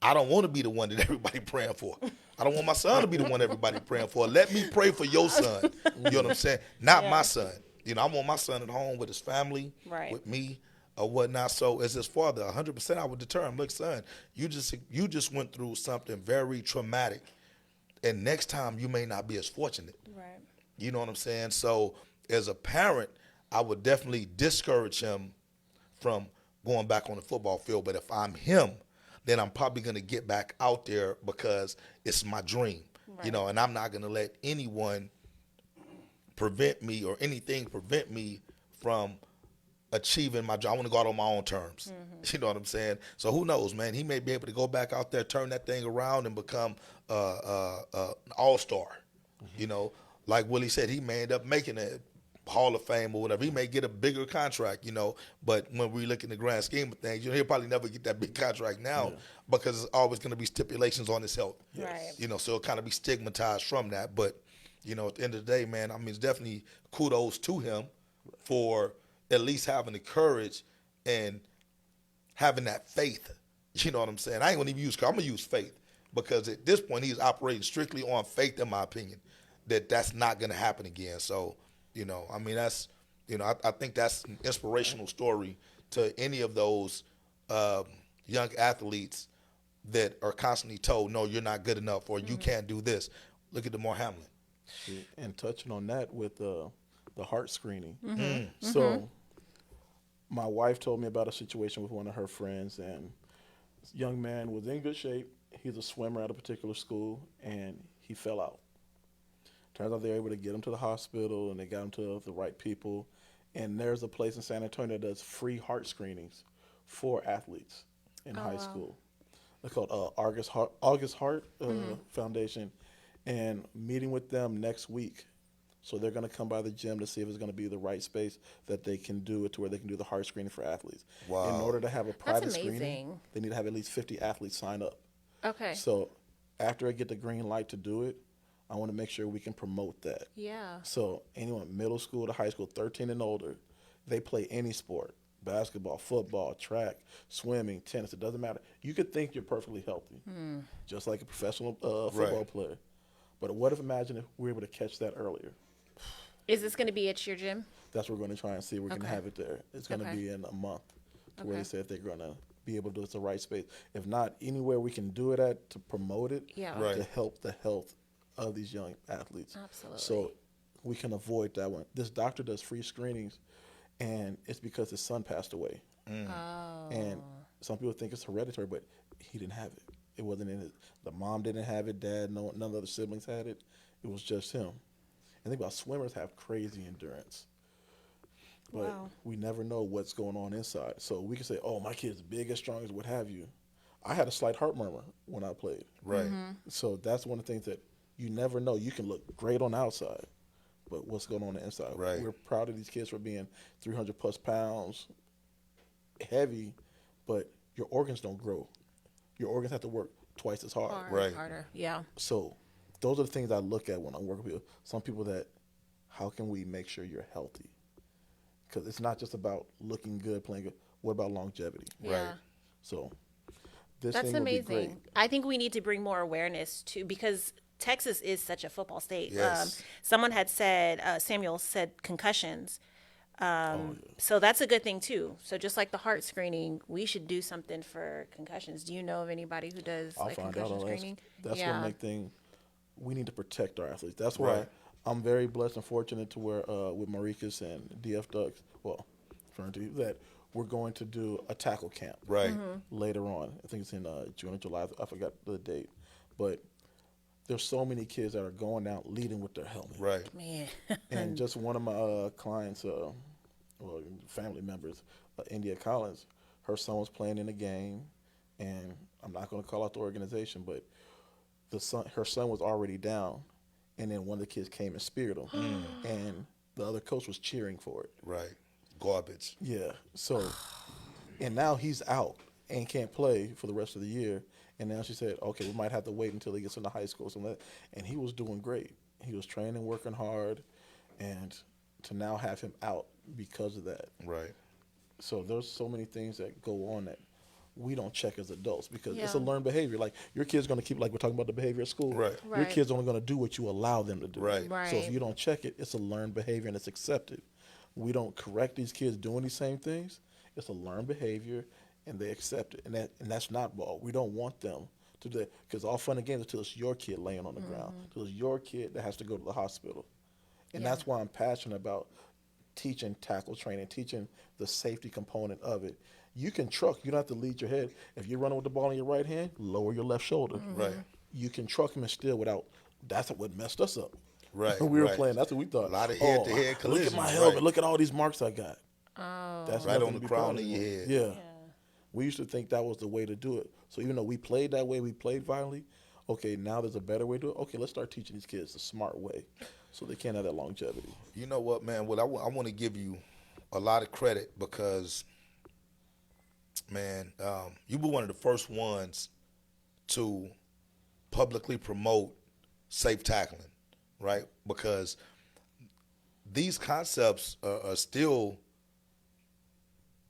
I don't want to be the one that everybody praying for. I don't want my son to be the one everybody praying for. Let me pray for your son. You know what I'm saying? Not my son. You know, I want my son at home with his family,
Right.
with me, or whatnot. So as his father, 100% I would deter him. Look, son, you just went through something very traumatic, and next time you may not be as fortunate.
Right.
You know what I'm saying? So as a parent, I would definitely discourage him from going back on the football field. But if I'm him, then I'm probably going to get back out there because it's my dream.
Right.
You know, and I'm not going to let anyone prevent me or anything prevent me from achieving my dream. I want to go out on my own terms. You know what I'm saying? So who knows, man? He may be able to go back out there, turn that thing around, and become an all-star. You know, like Willie said, he may end up making a Hall of Fame or whatever. He may get a bigger contract, you know. But when we look in the grand scheme of things, you know, he'll probably never get that big contract now because there's always going to be stipulations on his health.
Right.
You know, so it'll kind of be stigmatized from that. But, you know, at the end of the day, man, I mean, it's definitely kudos to him for at least having the courage and having that faith. You know what I'm saying? I ain't going to even use, I'm going to use faith because at this point he's operating strictly on faith, in my opinion, that's not going to happen again. So, you know, I mean, that's, you know, I think that's an inspirational story to any of those young athletes that are constantly told, no, you're not good enough or you can't do this. Look at Demar Hamlin.
And touching on that with the heart screening. So my wife told me about a situation with one of her friends, and this young man was in good shape. He's a swimmer at a particular school, and he fell out. Turns out they were able to get him to the hospital, and they got him to the right people. And there's a place in San Antonio that does free heart screenings for athletes in high school. They're called August Heart Foundation, and meeting with them next week. So they're going to come by the gym to see if it's going to be the right space that they can do it to where they can do the heart screening for athletes.
Wow.
In order to have a private screening,
amazing.
they need to have at least 50 athletes sign up.
Okay.
So after I get the green light to do it, I want to make sure we can promote that.
Yeah.
So anyone middle school to high school, 13 and older, they play any sport, basketball, football, track, swimming, tennis, it doesn't matter. You could think you're perfectly healthy, just like a professional football player. But imagine if we were able to catch that earlier.
Is this going to be at your gym?
That's what we're going to try and see. We're going to have it there. It's going to
Okay.
be in a month to where they say if they're going to be able to do it, it's the right space. If not, anywhere we can do it at to promote it
Yeah.
Right.
to help the health of these young athletes.
Absolutely.
So we can avoid that one. This doctor does free screenings, and it's because his son passed away.
Oh.
And some people think it's hereditary, but he didn't have it. It wasn't in his. The mom didn't have it. Dad, none of the other siblings had it. It was just him. And think about swimmers have crazy endurance, but we never know what's going on inside. So we can say, "Oh, my kid's big and strong as what have you." I had a slight heart murmur when I played.
Right.
So that's one of the things that you never know. You can look great on the outside, but what's going on the inside?
Right.
We're proud of these kids for being 300 plus pounds, heavy, but your organs don't grow. Your organs have to work twice as hard.
Right.
Harder. Yeah.
So those are the things I look at when I'm working with some people that, how can we make sure you're healthy? Because it's not just about looking good, playing good. What about longevity?
Yeah.
So this
That's
thing would be great.
amazing. I think we need to bring more awareness to, because Texas is such a football state.
Yes.
Someone had said, Samuel said concussions. So that's a good thing too. So just like the heart screening, we should do something for concussions. Do you know of anybody who does
I'll
like
find out
concussion
on that.
screening?
That's
yeah.
one big thing. We need to protect our athletes. That's why
Right.
I'm very blessed and fortunate to where with Maricas and DF Ducks, well, referring to you, that we're going to do a tackle camp
Right.
later on. I think it's in June or July. I forgot the date. But there's so many kids that are going out leading with their helmet.
Right.
Man.
And just one of my clients, well, family members, India Collins, her son was playing in a game, and I'm not going to call out the organization, but her son was already down, and then one of the kids came and speared him, and the other coach was cheering for it.
Right. Garbage.
Yeah. So, and now he's out and can't play for the rest of the year. And now she said, okay, we might have to wait until he gets into high school or something like that. And he was doing great. He was training, working hard, and to now have him out because of that.
Right.
So there's so many things that go on that we don't check as adults because it's a
Yeah.
learned behavior. Like your kid's going to keep, like we're talking about the behavior at school.
Right.
Your
Right.
kid's only going to do what you allow them to do.
Right.
Right.
So if you don't check it, it's a learned behavior and it's accepted. We don't correct these kids doing these same things. It's a learned behavior and they accept it. And that's not ball. We don't want them to do that because all fun and games until it's your kid laying on the ground, until it's your kid that has to go to the hospital. And
Yeah.
that's why I'm passionate about teaching tackle training, teaching the safety component of it. You can truck. You don't have to lead your head. If you're running with the ball in your right hand, lower your left shoulder.
Right.
You can truck him and still without. That's what messed us up.
Right.
we were
right.
playing. That's what we thought.
A lot of head-to-head
Look at
collisions,
my helmet.
right.
Look at all these marks I got.
Oh.
That's
Right
nothing
on
to
the
be
crown
proud
of your
anymore.
head.
Yeah. We used to think that was the way to do it. So even though we played that way, we played violently. Okay, now there's a better way to do it. Okay, let's start teaching these kids the smart way, so they can have that longevity.
You know what, man? Well, I want to give you a lot of credit because, man, you were one of the first ones to publicly promote safe tackling, right? Because these concepts are still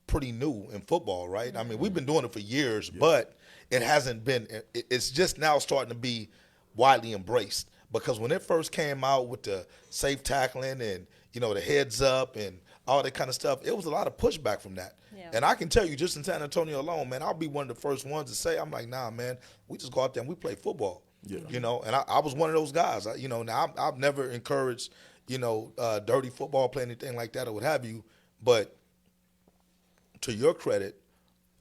pretty new in football, right? I mean, we've been doing it for years, but it hasn't been. It's just now starting to be widely embraced. Because when it first came out with the safe tackling and the heads up and all that kind of stuff, it was a lot of pushback from that.
Yeah.
And I can tell you, just in San Antonio alone, man, I'll be one of the first ones to say, I'm like, nah, man, we just go out there and we play football.
Yeah.
And I was one of those guys. Now I've never encouraged, dirty football, play anything like that or what have you. But to your credit,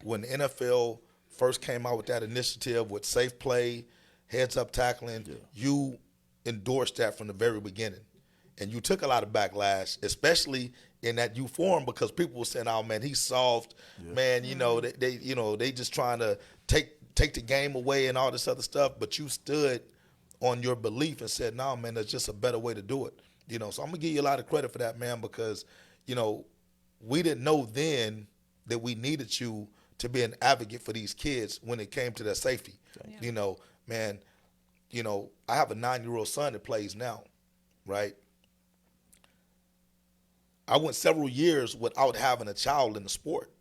when the NFL first came out with that initiative with safe play, heads up tackling, you endorsed that from the very beginning. And you took a lot of backlash, especially in that U form, because people were saying, "Oh man, he's soft, man." They just trying to take the game away and all this other stuff. But you stood on your belief and said, "No, man, there's just a better way to do it." So I'm gonna give you a lot of credit for that, man, because we didn't know then that we needed you to be an advocate for these kids when it came to their safety. Man, I have a 9-year-old son that plays now, right? I went several years without having a child in the sport.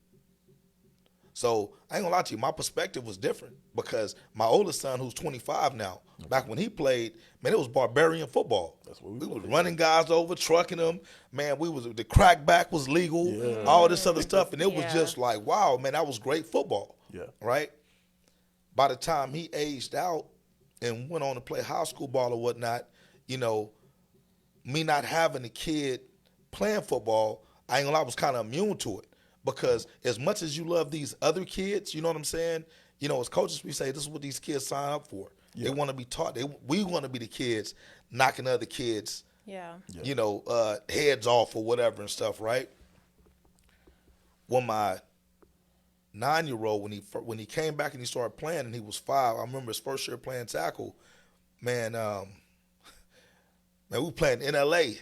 So I ain't gonna lie to you, my perspective was different because my oldest son, who's 25 now, back when he played, man, it was barbarian football.
That's what we
was
played.
running guys over, trucking them. Man, the crackback was legal, all this other stuff, and it was just like, wow, man, that was great football.
Yeah.
Right? By the time he aged out and went on to play high school ball or whatnot, me not having a kid playing football, I ain't gonna lie, I was kind of immune to it. Because as much as you love these other kids, you know what I'm saying? As coaches, we say this is what these kids sign up for.
Yeah.
They want to be taught. We want to be the kids knocking other kids, heads off or whatever and stuff, right? When my 9-year-old, when he came back and he started playing and he was 5, I remember his first year playing tackle. Man, we were playing in L.A.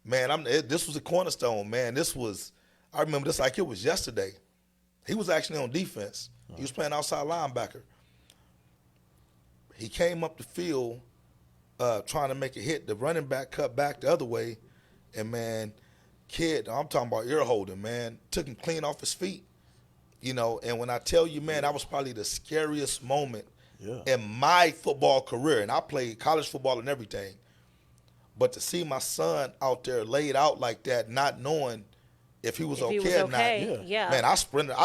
Man, this was a cornerstone, man. I remember this like it was yesterday. He was actually on defense. He was playing outside linebacker. He came up the field trying to make a hit. The running back cut back the other way. And, man, I'm talking about ear holding, man. Took him clean off his feet. And when I tell you, man, that was probably the scariest moment in my football career. And I played college football and everything. But to see my son out there laid out like that, not knowing if he was
If he was
okay or
okay,
not.
yeah.
Man, I sprinted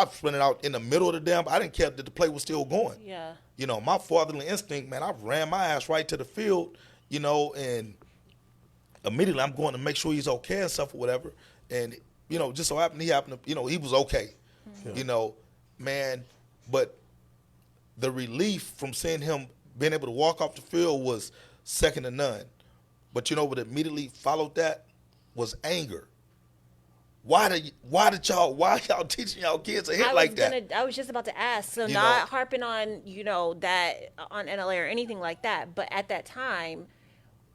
out in the middle of the damn. I didn't care that the play was still going.
Yeah.
You know, my fatherly instinct, man, I ran my ass right to the field, you know, and immediately I'm going to make sure he's okay and stuff or whatever. And, you know, just so happened to, you know, he was okay.
Yeah.
You know, man, but the relief from seeing him being able to walk off the field was second to none. But you know what immediately followed that was anger. Why y'all teaching y'all kids to hit like that?
I was just about to ask. So
You
not
know?
harping on, you know, that on NLA or anything like that, but at that time,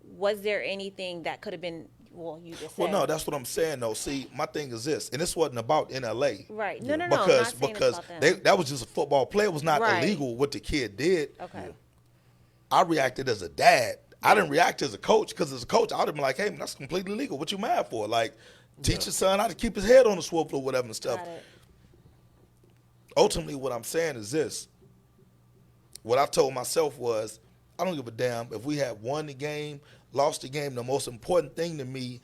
was there anything that could have been, well, you just said.
Well, no, that's what I'm saying, though. See, my thing is this, and this wasn't about NLA.
Right. No, I'm
Because
not saying
because
it's about them.
that was just a football play. It was not
Right.
illegal what the kid did.
Okay.
I reacted as a dad. I didn't react as a coach because as a coach, I would have been like, hey, man, that's completely legal. What you mad for? Like, teach your son how to keep his head on the swivel or whatever and stuff.
Got it.
Ultimately, what I'm saying is this. What I told myself was, I don't give a damn if we had won the game, lost the game. The most important thing to me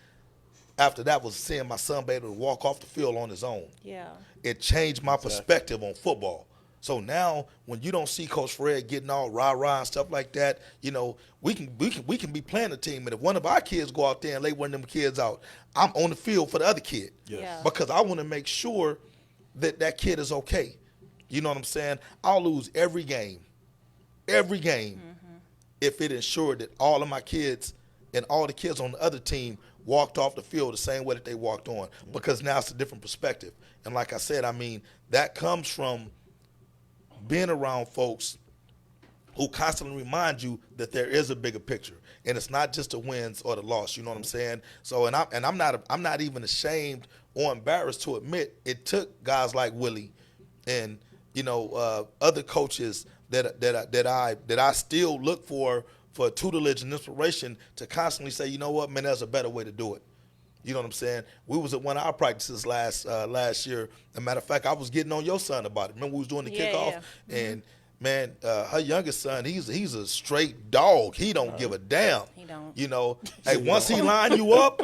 after that was seeing my son be able to walk off the field on his own.
Yeah.
It changed my perspective on football. So now, when you don't see Coach Fred getting all rah-rah and stuff like that, you know, we can be playing a team, and if one of our kids go out there and lay one of them kids out, I'm on the field for the other kid.
Yes.
Yeah.
Because I want to make sure that that kid is okay. You know what I'm saying? I'll lose every game, if it ensured that all of my kids and all the kids on the other team walked off the field the same way that they walked on, because now it's a different perspective. And like I said, I mean, that comes from being around folks who constantly remind you that there is a bigger picture, and it's not just the wins or the loss. You know what I'm saying? So, I'm not even ashamed or embarrassed to admit it took guys like Willie, and you know other coaches that I still look for tutelage and inspiration to constantly say, you know what, man, there's a better way to do it. You know what I'm saying? We was at one of our practices last year. As a matter of fact, I was getting on your son about it. Remember we was doing the kickoff?
Yeah.
And, man, her youngest son, he's a straight dog. He don't give a damn.
He don't.
You know, hey, once he line you up,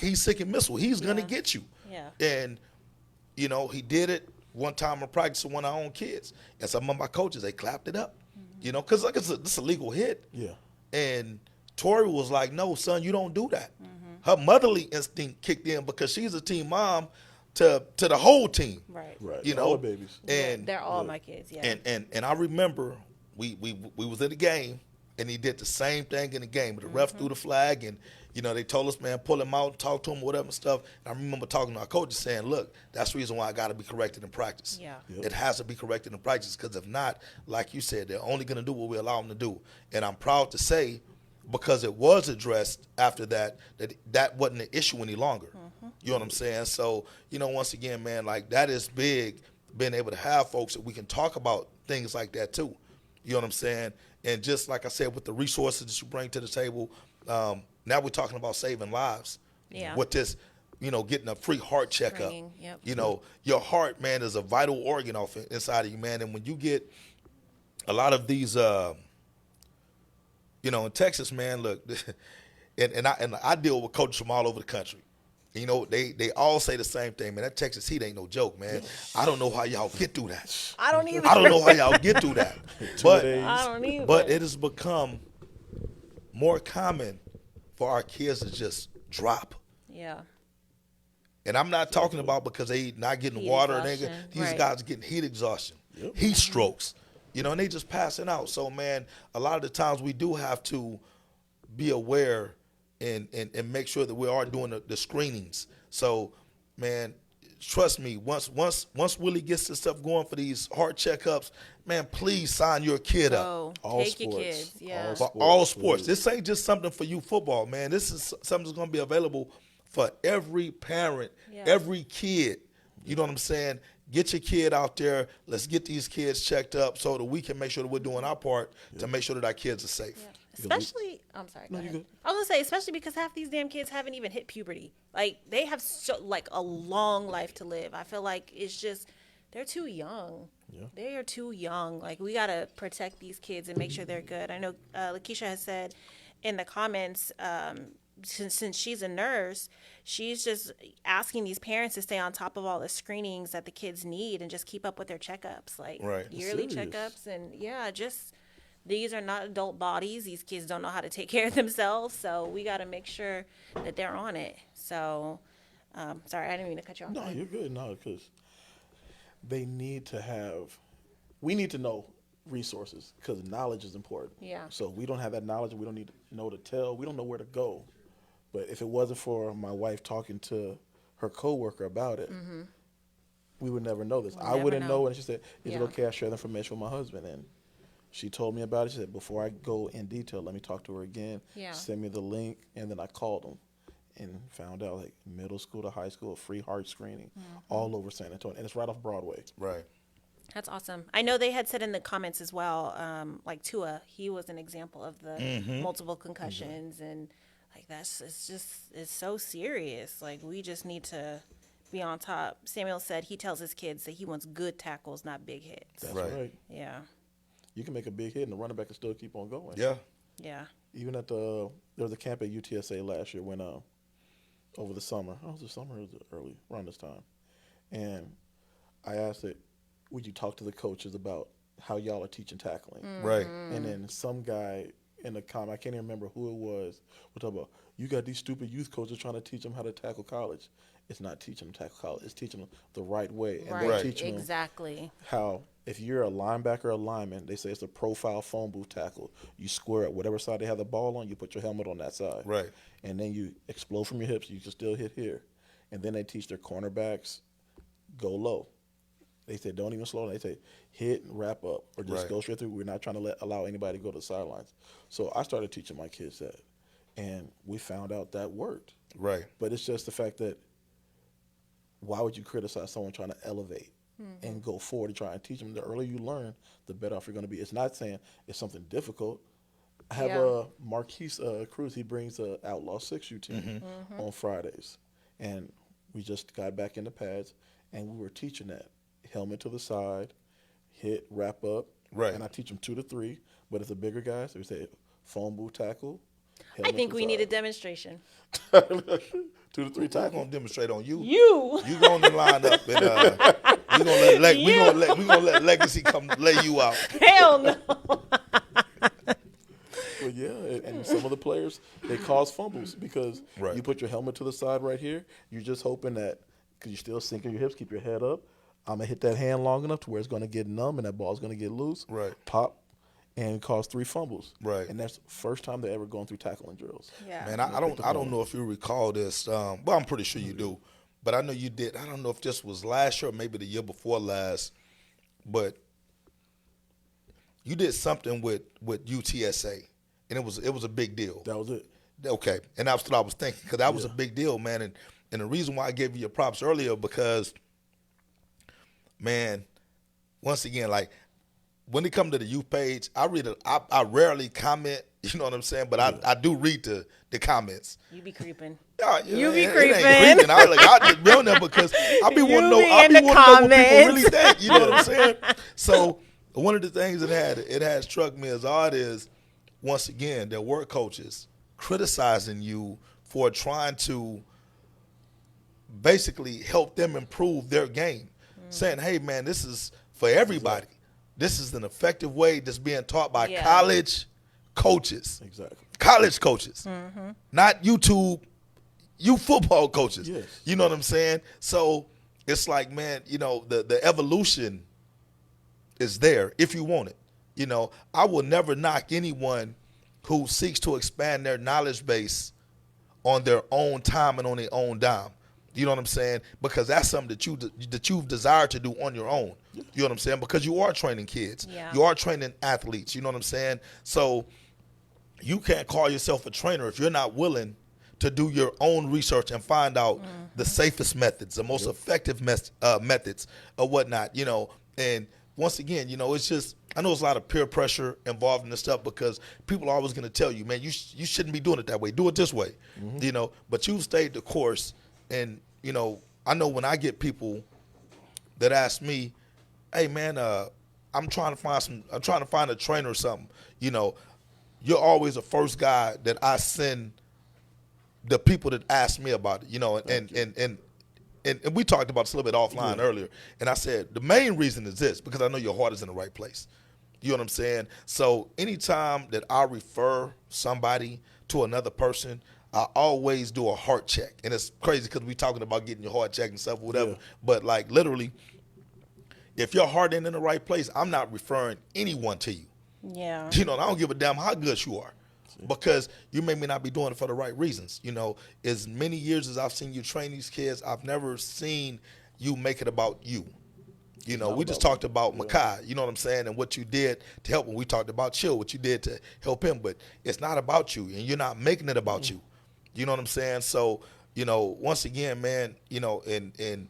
he's sick and missile. He's going to get you.
Yeah.
And, you know, he did it one time in practice with one of our own kids. And some of my coaches, they clapped it up. You know, because like it's a legal hit.
Yeah.
And Tori was like, no, son, you don't do that. Her motherly instinct kicked in because she's a team mom to the whole team.
Right.
Right.
You
All
know,
the babies.
and
They're all my kids. Yeah.
and I remember we was in the game and he did the same thing in the game. But the ref threw the flag and you know they told us, man, pull him out, talk to him, whatever and stuff. And I remember talking to our coaches saying, look, that's the reason why I got to be corrected in practice.
Yeah.
Yep.
It has to be corrected in practice because if not, like you said, they're only going to do what we allow them to do. And I'm proud to say, because it was addressed after that wasn't an issue any longer. You know what I'm saying? So, you know, once again, man, like that is big, being able to have folks that we can talk about things like that too. You know what I'm saying? And just like I said, with the resources that you bring to the table, now we're talking about saving lives.
Yeah.
With this, you know, getting a free heart checkup.
Screening, yep.
You know, your heart, man, is a vital organ inside of you, man. And when you get a lot of these you know, in Texas, man, look, and I deal with coaches from all over the country. You know, they all say the same thing, man. That Texas heat ain't no joke, man. I don't know how y'all get through that.
I don't either.
I don't know how y'all get through that. But
I don't either.
but it has become more common for our kids to just drop.
Yeah.
And I'm not talking about because they not getting
Heat
water.
exhaustion,
These
right.
guys are getting heat exhaustion,
Yep.
heat strokes, you know, and they just passing out. So, man, a lot of the times we do have to be aware and make sure that we are doing the screenings. So, man, trust me, once Willie gets this stuff going for these heart checkups, man, please sign your kid up.
Oh,
All
take your
sports.
kids. Yeah.
For all sports. This ain't just something for you football, man. This is something that's going to be available for every parent,
Yeah.
every kid. You know what I'm saying? Get your kid out there. Let's get these kids checked up so that we can make sure that we're doing our part to make sure that our kids are safe.
Yeah. Especially, I'm sorry. Go
you
ahead.
good.
I was gonna say, especially because half these damn kids haven't even hit puberty. Like they have like a long life to live. I feel like it's just they're too young.
Yeah.
They are too young. Like we gotta protect these kids and make sure they're good. I know Lakeisha has said in the comments, since she's a nurse, she's just asking these parents to stay on top of all the screenings that the kids need and just keep up with their checkups, like
Right.
yearly
Serious.
checkups. And yeah, just these are not adult bodies. These kids don't know how to take care of themselves. So we got to make sure that they're on it. So, sorry, I didn't mean to cut you off.
No, you're good. No, because they need to have. We need to know resources because knowledge is important.
Yeah.
So we don't have that knowledge. We don't need to know to tell. We don't know where to go. But if it wasn't for my wife talking to her coworker about it, we would never know this.
We'll
I
never
wouldn't know.
know.
And she said, "Is
Yeah.
it okay I share the information with my husband?" And she told me about it. She said, "Before I go in detail, let me talk to her again.
Yeah.
Send me the link." And then I called them and found out like middle school to high school, free heart screening all over San Antonio. And it's right off Broadway.
Right.
That's awesome. I know they had said in the comments as well, like Tua, he was an example of the multiple concussions, and like it's so serious. Like we just need to be on top. Samuel said he tells his kids that he wants good tackles, not big hits.
That's
Right.
right.
Yeah,
You can make a big hit and the running back can still keep on going.
Yeah.
yeah.
Even at there was a camp at UTSA last year when over the summer. Oh, was it summer or was it early around this time? And I asked it, would you talk to the coaches about how y'all are teaching tackling?
Right.
And then some guy in the comment, I can't even remember who it was talking about, you got these stupid youth coaches trying to teach them how to tackle college. It's not teaching them to tackle college. It's teaching them the right way. And they're
Right,
teaching them
exactly.
how if you're a linebacker or a lineman, they say it's a profile phone booth tackle. You square at whatever side they have the ball on, you put your helmet on that side.
Right.
And then you explode from your hips, you can still hit here. And then they teach their cornerbacks, go low. They say don't even slow down. They say hit and wrap up or just
Right.
go straight through. We're not trying to allow anybody to go to the sidelines. So I started teaching my kids that. And we found out that worked.
Right.
But it's just the fact that why would you criticize someone trying to elevate and go forward and try and teach them? The earlier you learn, the better off you're going to be. It's not saying it's something difficult. I have
Yeah.
Marquise Cruz. He brings a Outlaw 6U team on Fridays. And we just got back in the pads, and we were teaching that. Helmet to the side, hit, wrap up.
Right.
And I teach them 2 to 3. But if the bigger guys, we say phone booth tackle.
I
helmet
think
to
we
the
need a
side.
demonstration.
2 to 3
I'm
tackle.
gonna demonstrate on you.
You.
You going to line up and we gonna let Legacy come lay you out.
Hell no.
Well, yeah, and some of the players, they cause fumbles because
Right.
you put your helmet to the side right here. You're just hoping that, because you're still sinking your hips, keep your head up. I'm going to hit that hand long enough to where it's going to get numb and that ball's going to get loose.
Right.
Pop, and cause 3 fumbles.
Right.
And that's the first time they're ever going through tackling drills.
Yeah.
Man, I don't know if you recall this. Well, I'm pretty sure you do, but I know you did. I don't know if this was last year or maybe the year before last, but you did something with UTSA, and it was a big deal.
That was it.
Okay, and that's what I was thinking, because that was a big deal, man. And the reason why I gave you your props earlier, because, man, once again, like, when it comes to the youth page, I rarely comment, you know what I'm saying? But I do read the comments.
You be creeping.
Yeah,
You be
it ain't
creeping.
creeping. I just be on there because I be wanting to know.
You be
I
in
be
the
wanting to know what people really
comments.
think. You know what I'm saying? So one of the things it had struck me as odd is, once again, their work coaches criticizing you for trying to basically help them improve their game, saying, "Hey, man, this is for everybody. This is an effective way that's being taught by
Yeah.
college coaches."
Exactly.
College coaches, not YouTube, you football coaches.
Yes.
You know what I'm saying? So it's like, man, you know, the evolution is there if you want it. You know, I will never knock anyone who seeks to expand their knowledge base on their own time and on their own dime. You know what I'm saying? Because that's something that you've desired to do on your own. You know what I'm saying? Because you are training kids.
Yeah.
You are training athletes. You know what I'm saying? So you can't call yourself a trainer if you're not willing to do your own research and find out the safest methods, the most effective methods or whatnot, you know. And once again, you know, it's just, I know there's a lot of peer pressure involved in this stuff because people are always going to tell you, man, you shouldn't be doing it that way. Do it this way, you know. But you've stayed the course. And, you know, I know when I get people that ask me, hey, man, I'm trying to find a trainer or something, you know, you're always the first guy that I send the people that asked me about it, and we talked about this a little bit offline earlier, and I said the main reason is this, because I know your heart is in the right place. You know what I'm saying? So anytime that I refer somebody to another person, I always do a heart check. And it's crazy because we talking about getting your heart checked and stuff, whatever.
Yeah.
But like literally, if your heart ain't in the right place, I'm not referring anyone to you.
Yeah.
I don't give a damn how good you are, because you may not be doing it for the right reasons. As many years as I've seen you train these kids, I've never seen you make it about you. We just talked about Makai, you know what I'm saying, and what you did to help him. We talked about Chill, what you did to help him, but it's not about you, and you're not making it about you. You know what I'm saying? So, once again, man, and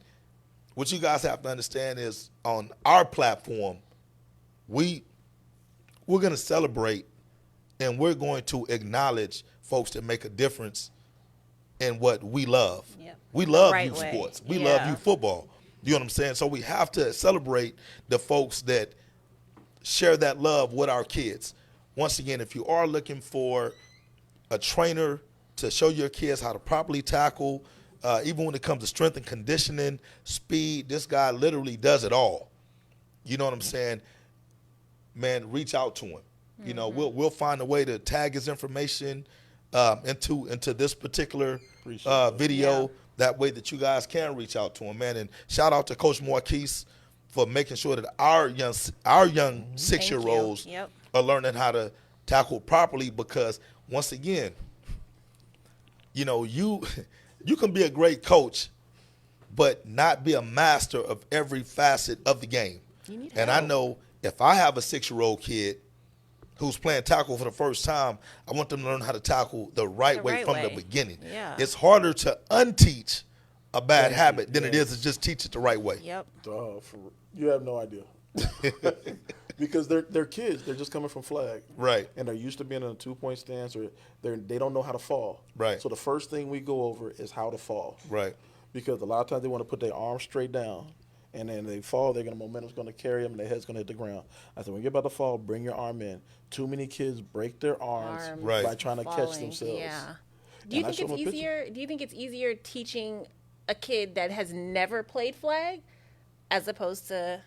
what you guys have to understand is on our platform, we're going to celebrate and we're going to acknowledge folks that make a difference in what we love.
Yep.
We love
Right
youth
way.
sports. We
Yeah.
love youth football. You know what I'm saying? So we have to celebrate the folks that share that love with our kids. Once again, if you are looking for a trainer to show your kids how to properly tackle, even when it comes to strength and conditioning, speed, this guy literally does it all. You know what I'm saying? Man, reach out to him. We'll find a way to tag his information into this particular video.
Yeah.
That way that you guys can reach out to him, man. And shout out to Coach Marquise for making sure that our young 6-year-olds
Yep.
are learning how to tackle properly, because once again, you can be a great coach but not be a master of every facet of the game.
You need
And
help.
I know if I have a 6-year-old kid who's playing tackle for the first time, I want them to learn how to tackle the right way from the beginning.
Yeah.
It's harder to unteach a bad habit than it is to just teach it the right way.
Yep.
You have no idea. Because they're kids. They're just coming from flag.
Right.
And they're used to being in a 2-point stance, or they don't know how to fall.
Right.
So the first thing we go over is how to fall.
Right.
Because a lot of times they want to put their arms straight down. And then they fall, momentum's going to carry them, and their head's going to hit the ground. I said, when you're about to fall, bring your arm in. Too many kids break their arms
Right.
by trying to catch
Falling.
themselves.
Yeah. Do you
And I
think
show
it's
them a picture.
easier? Do you think it's easier teaching a kid that has never played flag, as opposed to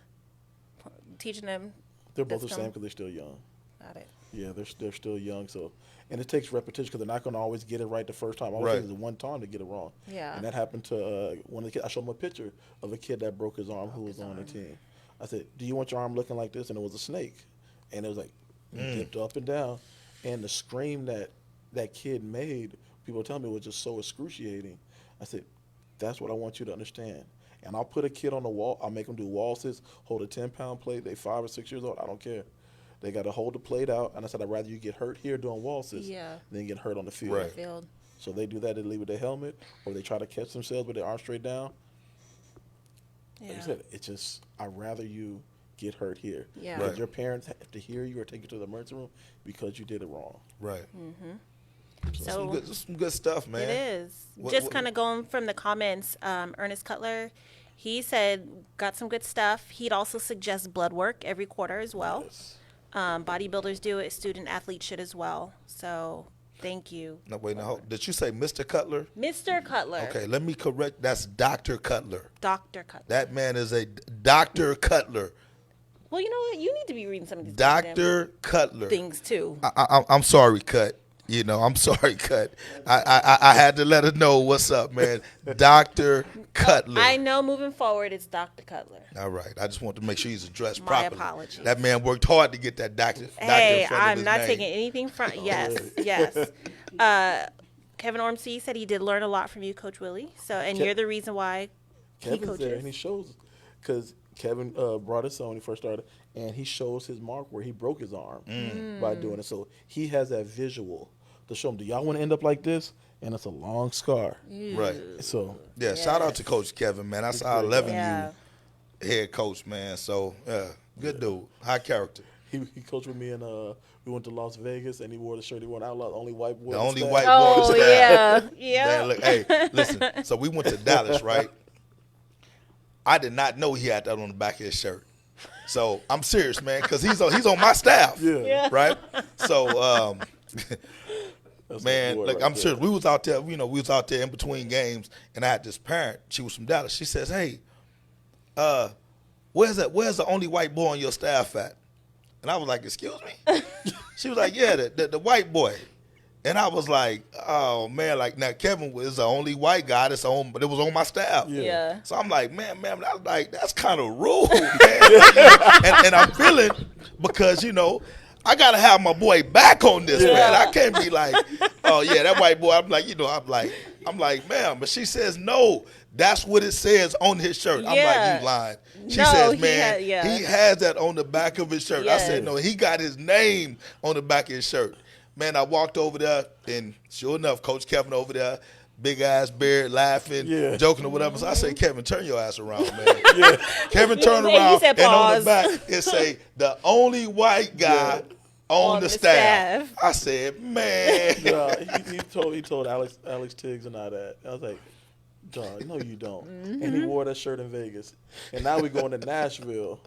teaching them?
They're both the
That's
same
come-
because they're still young.
Got it.
Yeah, they're still young. So, and it takes repetition because they're not going to always get it right the first time. All
Right.
it takes is one time to get it wrong.
Yeah.
And that happened to one of the kids. I showed him a picture of a kid that broke his arm who was on the team. I said, "Do you want your arm looking like this?" And it was a snake, and it was like dipped up and down, and the scream that kid made, people tell me, was just so excruciating. I said, "That's what I want you to understand." And I'll put a kid on the wall. I'll make them do wall sits, hold a 10-pound plate. They 5 or 6 years old. I don't care. They got to hold the plate out. And I said, I'd rather you get hurt here doing wall sits than get hurt on the field.
Right.
Field.
So they do that. They leave with their helmet, or they try to catch themselves with their arms straight down. Like I said, it's just, I'd rather you get hurt here.
Yeah.
Because
Right.
your parents have to hear you or take you to the emergency room because you did it wrong.
Right.
So
Some good stuff, man.
it is.
What-
Just
what-
kind of going from the comments, Ernest Cutler, he said, got some good stuff. He'd also suggest blood work every quarter as well.
Yes.
Bodybuilders do it. Student athletes should as well. So thank you.
No, wait, no. Did you say Mr. Cutler?
Mr. Cutler.
Okay, let me correct. That's Dr. Cutler.
Dr. Cutler.
That man is a Dr. Cutler.
Well, you know what? You need to be reading some of these
Dr. Cutler.
things too.
I'm sorry, Cut. I'm sorry, Cut. I had to let her know what's up, man. Dr. Cutler.
I know moving forward it's Dr. Cutler.
All right. I just want to make sure he's addressed
My
properly.
apologies.
That man worked hard to get that doctor.
Hey,
in front of
I'm
his
not
name.
taking anything from. Yes, yes. Kevin Ormsey said he did learn a lot from you, Coach Willie. So, and you're the reason why he
Kevin's
coaches.
there, and he shows, because Kevin brought his son when he first started, and he shows his mark where he broke his arm by doing it. So he has that visual to show him, do y'all want to end up like this? And it's a long scar.
Right.
So
Yeah, shout out to Coach Kevin, man. I saw 11
Yeah.
you head coach, man. So, good dude. High character.
he coached with me, and we went to Las Vegas, and he wore the shirt. He wore an outlaw, the only white boy.
The
on
only
staff.
white boy on
Oh
staff.
yeah, yeah.
Man, look, hey, listen. So we went to Dallas, right? I did not know he had that on the back of his shirt. So I'm serious, man, because he's on my staff,
Yeah.
right? So
That's
Man,
my boy
like
right
I'm
there.
serious. We was out there, we was out there in between games, and I had this parent. She was from Dallas. She says, "Hey, where's the only white boy on your staff at?" And I was like, "Excuse me?" She was like, "Yeah, the white boy." And I was like, "Oh man, like now Kevin was the only white guy that was on my staff."
Yeah.
So I'm like, man, that's kind of rude, man. and I'm feeling because I gotta have my boy back on this, man. I can't be like, oh yeah, that white boy. I'm like, man. But she says no. That's what it says on his shirt. I'm like, you lying. She
No,
says,
he
man,
had-
he has that on the back of his shirt. I said, no, he got his name on the back of his shirt. Man, I walked over there, and sure enough, Coach Kevin over there, big ass beard, laughing, joking or whatever. So I say, Kevin, turn your ass around, man. Kevin turned
He
around,
said,
and on
pause.
the back it say the only white guy on the staff. I said, man.
He told Alex Tiggs and all that. I was like, dog, no, you don't. And he wore that shirt in Vegas. And now we're going to Nashville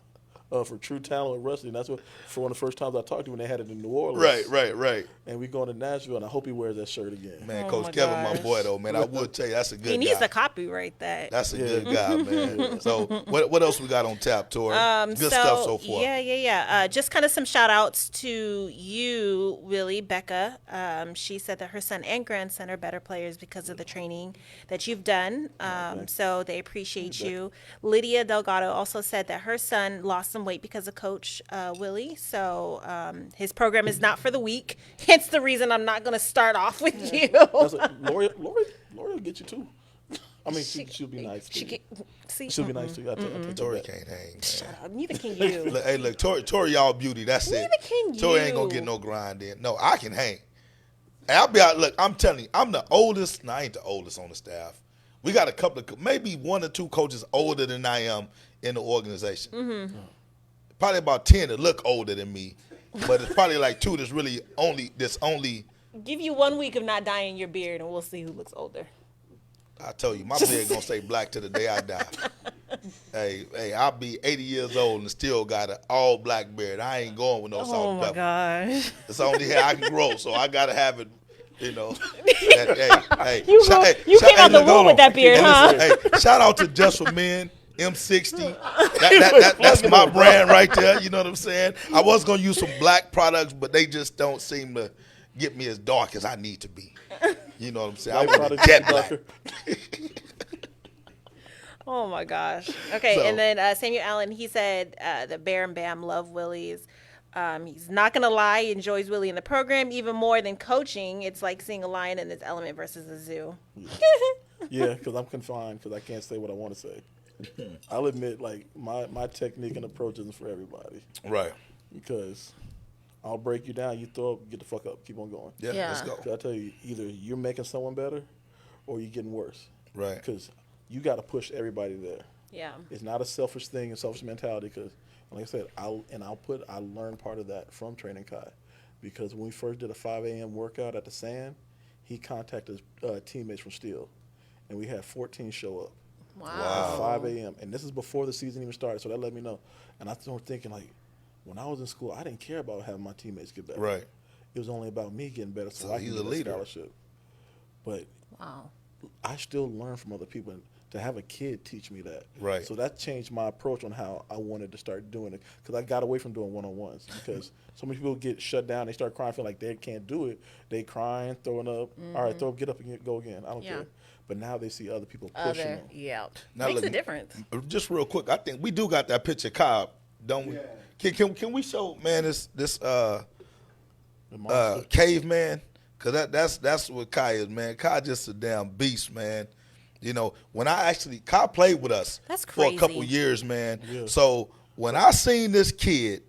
for True Talent with Rusty. And that's for one of the first times I talked to him when they had it in New Orleans.
Right.
And we going to Nashville, and I hope he wears that shirt again.
Man,
Oh
Coach
my
Kevin, my
gosh.
boy, though, man. I would tell you, that's a good guy.
He needs to copyright that.
That's a good guy, man. So what else we got on tap, Tori? Good stuff so far.
Yeah. Just kind of some shout outs to you, Willie, Becca. She said that her son and grandson are better players because of the training that you've done. So they appreciate you. Lydia Delgado also said that her son lost some weight because of Coach Willie. So his program is not for the weak. Hence the reason I'm not going to start off with you.
Lori will get you too. I mean, she'll be nice to you. She'll be nice to you. I take
Tori
that back.
can't hang, man.
Shut up. Neither can you.
Look, hey, look, Tori, y'all beauty. That's it.
Neither can
Tori ain't
you.
gonna get no grind in. No, I can hang. And I'll be out. Look, I'm telling you, I'm the oldest. No, I ain't the oldest on the staff. We got a couple of, maybe one or two coaches older than I am in the organization. Probably about 10 that look older than me, but it's probably like 2 that's really only.
Give you 1 week of not dyeing your beard, and we'll see who looks older.
I tell you, my beard gonna stay black to the day I die. Hey, I'll be 80 years old and still got an all black beard. I ain't going with no salt
Oh
and
my
pepper.
gosh.
It's the only hair I can grow, so I gotta have it. You came out
the womb with that beard, huh?
Hey, shout out to Just for Men, M60. That's my brand right there. You know what I'm saying? I was gonna use some black products, but they just don't seem to get me as dark as I need to be. You know what I'm saying? I want jet black.
Oh my gosh. Okay,
So-
and then Samuel Allen, he said that Bear and Bam love Willie's. He's not gonna lie, he enjoys Willie in the program even more than coaching. It's like seeing a lion in its element versus a zoo.
Yeah, because I'm confined because I can't say what I want to say. I'll admit, like, my technique and approach isn't for everybody
Right.
because I'll break you down, you throw up, get the fuck up, keep on going.
Yeah,
Yeah.
let's go.
'Cause I tell you, either you're making someone better or you're getting worse.
Right.
Because you got to push everybody there.
Yeah.
It's not a selfish thing and selfish mentality because, like I said, I learned part of that from training Kai, because when we first did a 5 a.m. workout at the Sand, he contacted teammates from Steel, and we had 14 show up at 5 a.m. And this is before the season even started, so that let me know. And I started thinking, like, when I was in school, I didn't care about having my teammates get better.
Right.
It was only about me getting better, so
So
I
he's
could
a
get
leader.
scholarship. But
Wow.
I still learn from other people. And to have a kid teach me that.
Right.
So that changed my approach on how I wanted to start doing it. Because I got away from doing one-on-ones. Because so many people get shut down. They start crying, feel like they can't do it. They crying, throwing up. All right, get up and go again. I don't care. But now they see other people pushing them.
Yeah.
Now
Makes
look,
a difference.
Just real quick, I think we do got that picture, Cobb, don't we?
Yeah.
Can we show, man, this
The monster.
caveman? Because that's what Kai is, man. Kai just a damn beast, man. You know, when Kai played with us
That's
for a couple
crazy.
years, man.
Yeah.
So when I seen this kid,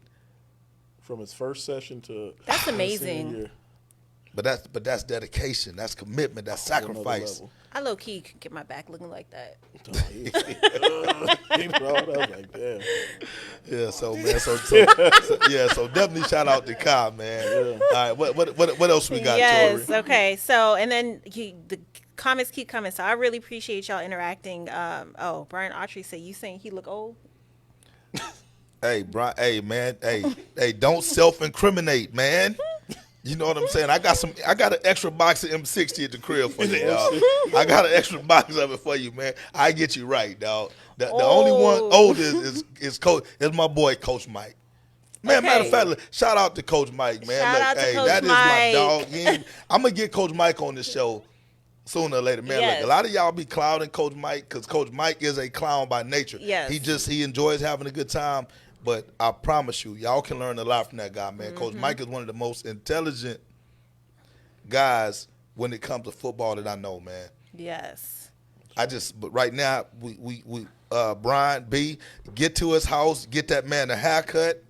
From his first session to
That's
his senior
amazing.
year,
but that's dedication, that's commitment, that's
whole nother
sacrifice.
level.
I low key could get my back looking like that.
He brought up like, damn.
Yeah, so man, so definitely shout out to Kai, man. All right, what else we got,
Yes.
Tori?
Okay. So, and then the comments keep coming. So I really appreciate y'all interacting. Brian Autry said, "You saying he look old?"
Hey, Brian. Hey, man. Hey, don't self-incriminate, man. You know what I'm saying? I got an extra box of M60 at the crib for you, dog. I got an extra box of it for you, man. I get you right, dog. The only one old is my boy Coach Mike. Man,
Okay.
matter of fact, shout out to Coach Mike, man.
Shout out to Coach
that is
Mike.
my dog. I'm gonna get Coach Mike on this show sooner or later, man.
Yes.
Look, a lot of y'all be clowning Coach Mike because Coach Mike is a clown by nature.
Yes.
He enjoys having a good time. But I promise you, y'all can learn a lot from that guy, man.
Mm-hmm.
Coach Mike is one of the most intelligent guys when it comes to football that I know, man.
Yes.
But right now, we Brian B, get to his house, get that man a haircut,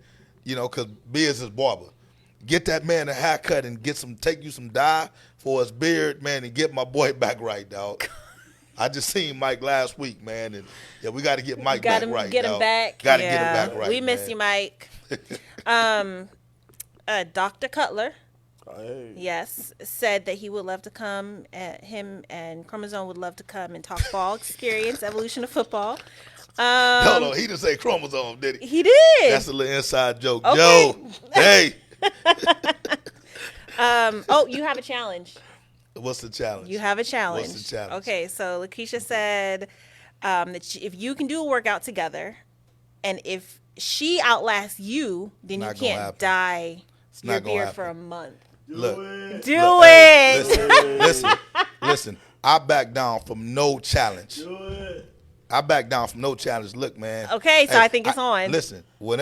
because B is his barber. Get that man a haircut and take you some dye for his beard, man, and get my boy back right, dog. I just seen Mike last week, man, and we got to get Mike back right,
Get him
dog.
back.
Got to get him back right.
We miss you, Mike. Dr. Cutler,
Hey.
yes, said that he would love to come. Him and Chromosome would love to come and talk ball experience, evolution of football.
No, he didn't say chromosome, did he?
He did.
That's a little inside joke.
Okay.
Joe, hey.
You have a challenge.
What's the challenge?
You have a challenge.
What's the challenge?
Okay, so Lakeisha said that if you can do a workout together, and if she outlasts you, then you
Not gonna
can't
happen.
dye
It's
your
not gonna
beard
happen.
for a month.
Look,
Do
look,
it.
hey, listen. I back down from no challenge. I back down from no challenge. Look, man.
Okay, so I think it's on.
Listen, for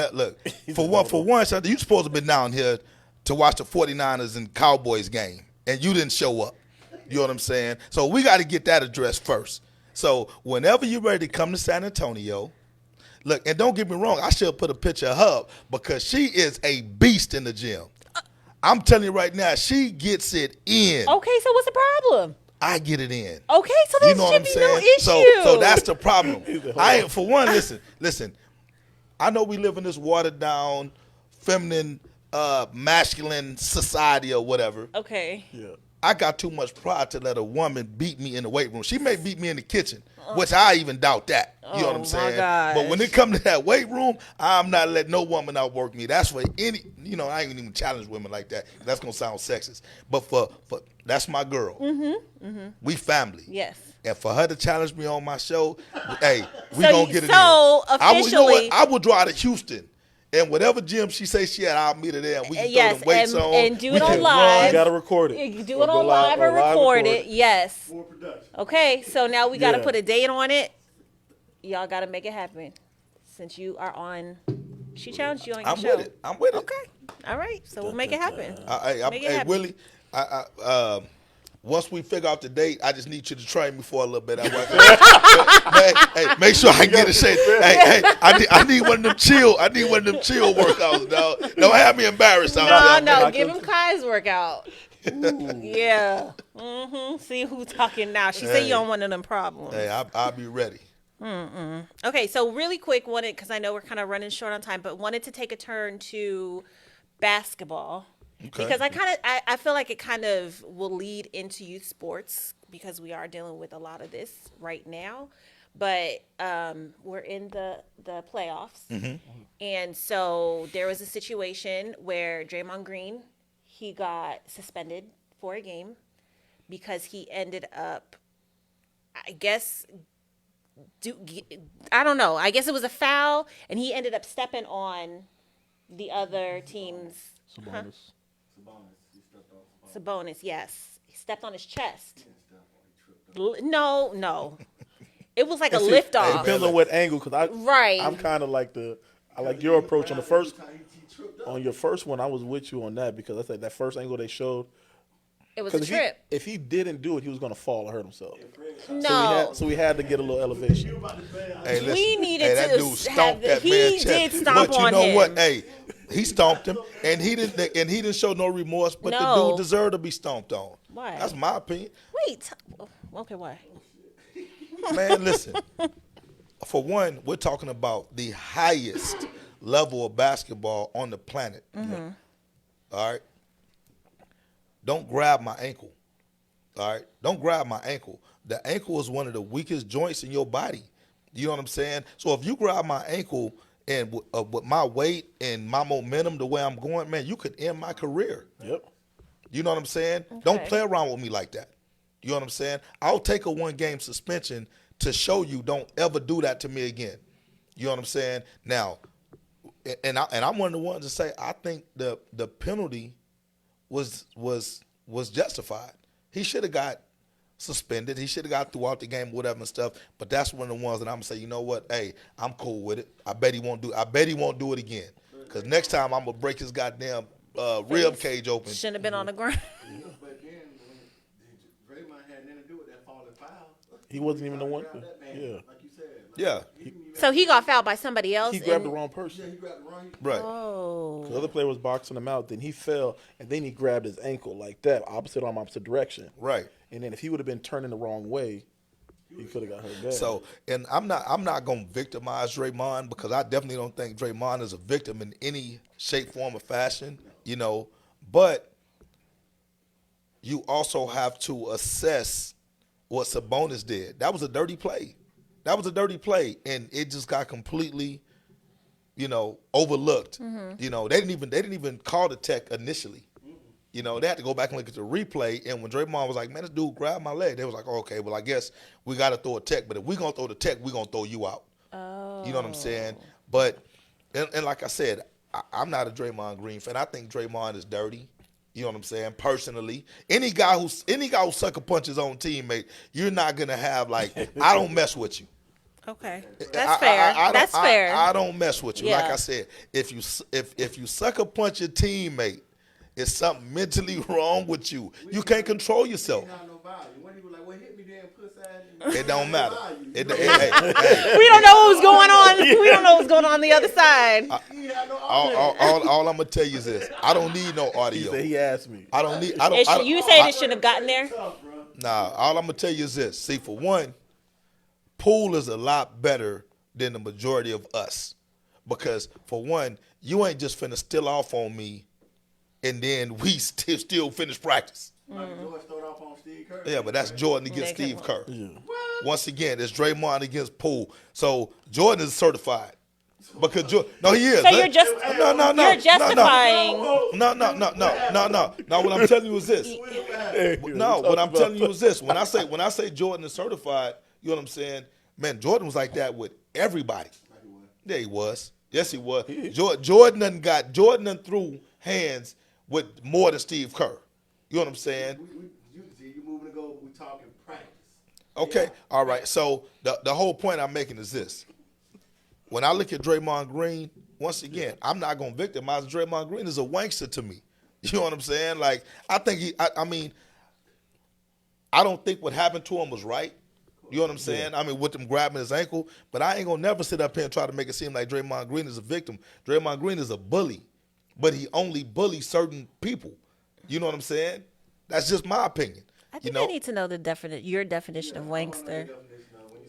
one, you supposed to be down here to watch the 49ers and Cowboys game, and you didn't show up. You know what I'm saying? So we got to get that addressed first. So whenever you're ready to come to San Antonio, look, and don't get me wrong, I should put a picture of her because she is a beast in the gym. I'm telling you right now, she gets it in.
Okay, so what's the problem?
I get it in.
Okay, so there
You know what I'm
should be no
saying?
issue.
So that's the problem. For one, listen. I know we live in this watered down, feminine, masculine society or whatever.
Okay.
Yeah.
I got too much pride to let a woman beat me in the weight room. She may beat me in the kitchen, which I even doubt that. You know what I'm
my
saying?
gosh.
But when it comes to that weight room, I'm not letting no woman outwork me. That's for any, I ain't even challenge women like that. That's going to sound sexist. But for that's my girl. We family.
Yes.
And for her to challenge me on my show, hey, we
So
going to
you-
get it
so
in. You know what?
officially-
I will drive to Houston. And whatever gym she say she at, I'll meet her there. And we can
Yes,
throw them weights
and-
on.
and do
We
it on
can
live.
You
run.
gotta record it.
You do
Or
it
go
on live or record it. Yes.
For production.
Okay, so now we got to
Yeah.
put a date on it. Y'all got to make it happen. Since you are on, she challenged you on your
I'm
show.
with it. I'm with it.
Okay. All right. So we'll make it happen. Make it
Hey,
happen.
Willie, once we figure out the date, I just need you to train me for a little bit. Hey, make sure I get a shake. Hey, I need one of them chill. I need one of them chill workouts, dog. Don't have me embarrassed out there.
No,
man.
give him Kai's workout. Yeah. See who's talking now. She said you don't want none of them problems.
Hey, I'll be ready.
Okay, so really quick, because I know we're kind of running short on time, but wanted to take a turn to basketball.
Okay.
Because I feel like it kind of will lead into youth sports because we are dealing with a lot of this right now. But we're in the playoffs. And so there was a situation where Draymond Green, he got suspended for a game because he ended up, I guess, I don't know. I guess it was a foul, and he ended up stepping on the other team's
Sabonis.
Sabonis. Yes, he stepped on his chest. No, it was like a lift
It
off.
depends on what angle, because
Right.
I'm kind of like I like your approach on the first. On your first one, I was with you on that because I said that first angle they showed.
It was a
Because
trip.
if he didn't do it, he was going to fall or hurt himself.
No,
So we had to get a little elevation.
Hey, listen.
We needed
that
to
dude
have
stomped that
he
man's
did
chest.
stomp
But you
on
know
him.
what? Hey, he stomped him, and he didn't show no remorse. But the
No.
dude deserved to be stomped on.
Why?
That's my opinion.
Wait. Okay, why?
Man, listen. For one, we're talking about the highest level of basketball on the planet. All right? Don't grab my ankle. All right? Don't grab my ankle. The ankle is one of the weakest joints in your body. You know what I'm saying? So if you grab my ankle and with my weight and my momentum, the way I'm going, man, you could end my career.
Yep.
You know what I'm saying? Don't
Okay.
play around with me like that. You know what I'm saying? I'll take a 1-game suspension to show you don't ever do that to me again. You know what I'm saying? Now, and I'm one of the ones to say I think the penalty was justified. He should have got suspended. He should have got throughout the game, whatever and stuff. But that's one of the ones that I'm gonna say, you know what? Hey, I'm cool with it. I bet he won't do it again. Because next time I'm gonna break his goddamn rib cage open.
Shouldn't have been on the ground.
But then when Draymond had nothing to do with that falling foul.
He wasn't even the one.
That man,
Yeah.
like you said.
Yeah.
So he got fouled by somebody else.
He grabbed the
and-
wrong
Yeah,
person.
he grabbed the wrong.
Right.
Oh.
The other player was boxing him out. Then he fell, and then he grabbed his ankle like that, opposite arm, opposite direction.
Right.
And then if he would have been turning the wrong way, he could have got hurt bad.
So, and I'm not gonna victimize Draymond because I definitely don't think Draymond is a victim in any shape, form, or fashion. You know, but you also have to assess what Sabonis did. That was a dirty play. And it just got completely, overlooked. You know, they didn't even call the tech initially. You know, they had to go back and look at the replay. And when Draymond was like, man, this dude grabbed my leg, they was like, oh, okay, well, I guess we got to throw a tech. But if we're going to throw the tech, we're going to throw you out.
Oh.
You know what I'm saying? But, and like I said, I'm not a Draymond Green fan. I think Draymond is dirty. You know what I'm saying? Personally, any guy who sucker punch his own teammate, you're not going to have, like, I don't mess with you.
Okay. That's fair. That's fair.
I don't mess with you.
Yeah.
Like I said, if you sucker punch your teammate, it's something mentally wrong with you. You can't control yourself.
He had no value. When he was like, well, hit me there, puss ass.
It don't matter.
We don't know what was going on. We don't know what's going on the other side.
He had no
All I'm gonna tell you is this: I don't need no
he
audio.
said he asked me.
I don't need.
You saying it shouldn't have gotten there?
Nah, all I'm gonna tell you is this. See, for one, Poole is a lot better than the majority of us. Because, for one, you ain't just finna steal off on me and then we still finish practice.
Jordan started off on Steve Kerr.
Yeah, but that's Jordan against
Nigga.
Steve Kerr.
Yeah.
Once again, it's Draymond against Poole. So, Jordan is certified. Because, no, he is.
So you're just
No.
you're justifying.
No. Now, what I'm telling you is this. No, what I'm telling you is this. When I say Jordan is certified, you know what I'm saying? Man, Jordan was like that with everybody. Yeah, he was. Yes, he was. Jordan done threw hands with more than Steve Kerr. You know what I'm saying?
You moving to go, we talking practice.
Okay, all right. So the whole point I'm making is this. When I look at Draymond Green, once again, I'm not going to victimize Draymond Green is a wankster to me. You know what I'm saying? Like, I think I don't think what happened to him was right. You know what I'm saying? I mean, with him grabbing his ankle. But I ain't going to never sit up here and try to make it seem like Draymond Green is a victim. Draymond Green is a bully. But he only bullies certain people. You know what I'm saying? That's just my opinion.
I think I need to know your definition of wankster.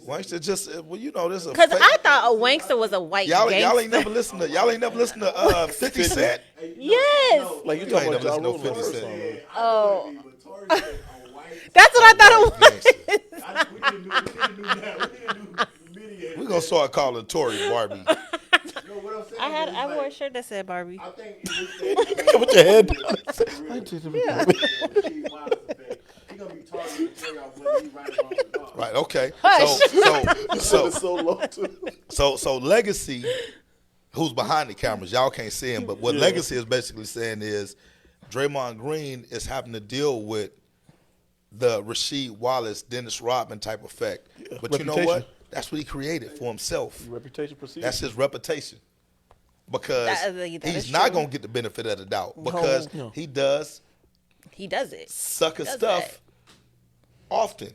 Wankster just this is a
Because
fake-
I thought a wankster was a white
y'all
gangster.
ain't never listened to 50 Cent.
Yes.
Like you
You
talking
ain't
about
never
Ja
listened to
Rule
50
first
Cent.
song.
Oh.
That's
That's what I thought it was.
we didn't do that. We didn't do mediator.
We're gonna start calling Tori Barbie.
No, what I'm saying is,
I wore a
like,
shirt that said Barbie.
I think it
Put your head down.
He's gonna be targeting the player off whether he right or wrong or not.
Right, okay.
It's
So
so long too.
so Legacy, who's behind the cameras, y'all can't see him, but what Legacy is basically saying is Draymond Green is having to deal with the Rasheed Wallace, Dennis Rodman type effect. But you know
Reputation.
what? That's what he created for himself.
Reputation proceeds.
That's his reputation. Because
That is
he's not
true.
going to get the benefit of the doubt because
No.
he does
He does it.
sucker
Does
stuff
that.
often.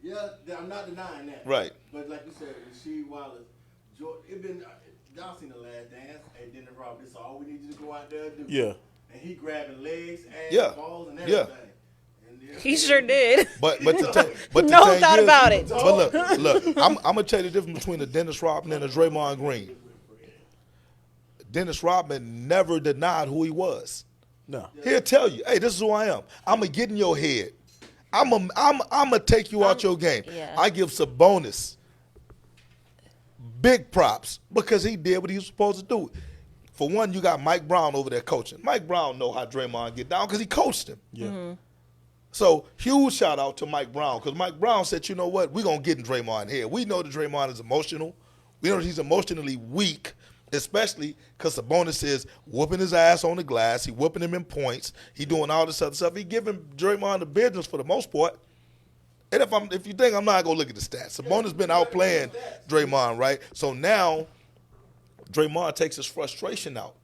Yeah, I'm not denying that.
Right.
But like you said, Rasheed Wallace, it been y'all seen The Last Dance, and then Rob, this is all we need you to go out there and do.
Yeah.
And he grabbing legs, ass,
Yeah.
balls, and
Yeah.
everything. And
He sure did.
But the thing
No doubt about it.
But look, I'm gonna tell you the difference between a Dennis Rodman and a Draymond Green. Dennis Rodman never denied who he was.
No.
He'll tell you, hey, this is who I am. I'm gonna get in your head. I'm gonna take you out your game.
Yeah.
I give Sabonis big props because he did what he was supposed to do. for one, you got Mike Brown over there coaching. Mike Brown know how Draymond get down because he coached him.
Yeah.
So huge shout out to Mike Brown because Mike Brown said, you know what, we're going to get in Draymond here. We know that Draymond is emotional. We know that he's emotionally weak, especially because Sabonis is whooping his ass on the glass. He whooping him in points. He doing all this other stuff. He giving Draymond the business for the most part. And if you think I'm not going to look at the stats, Sabonis been outplaying Draymond, right? So now Draymond takes his frustration out.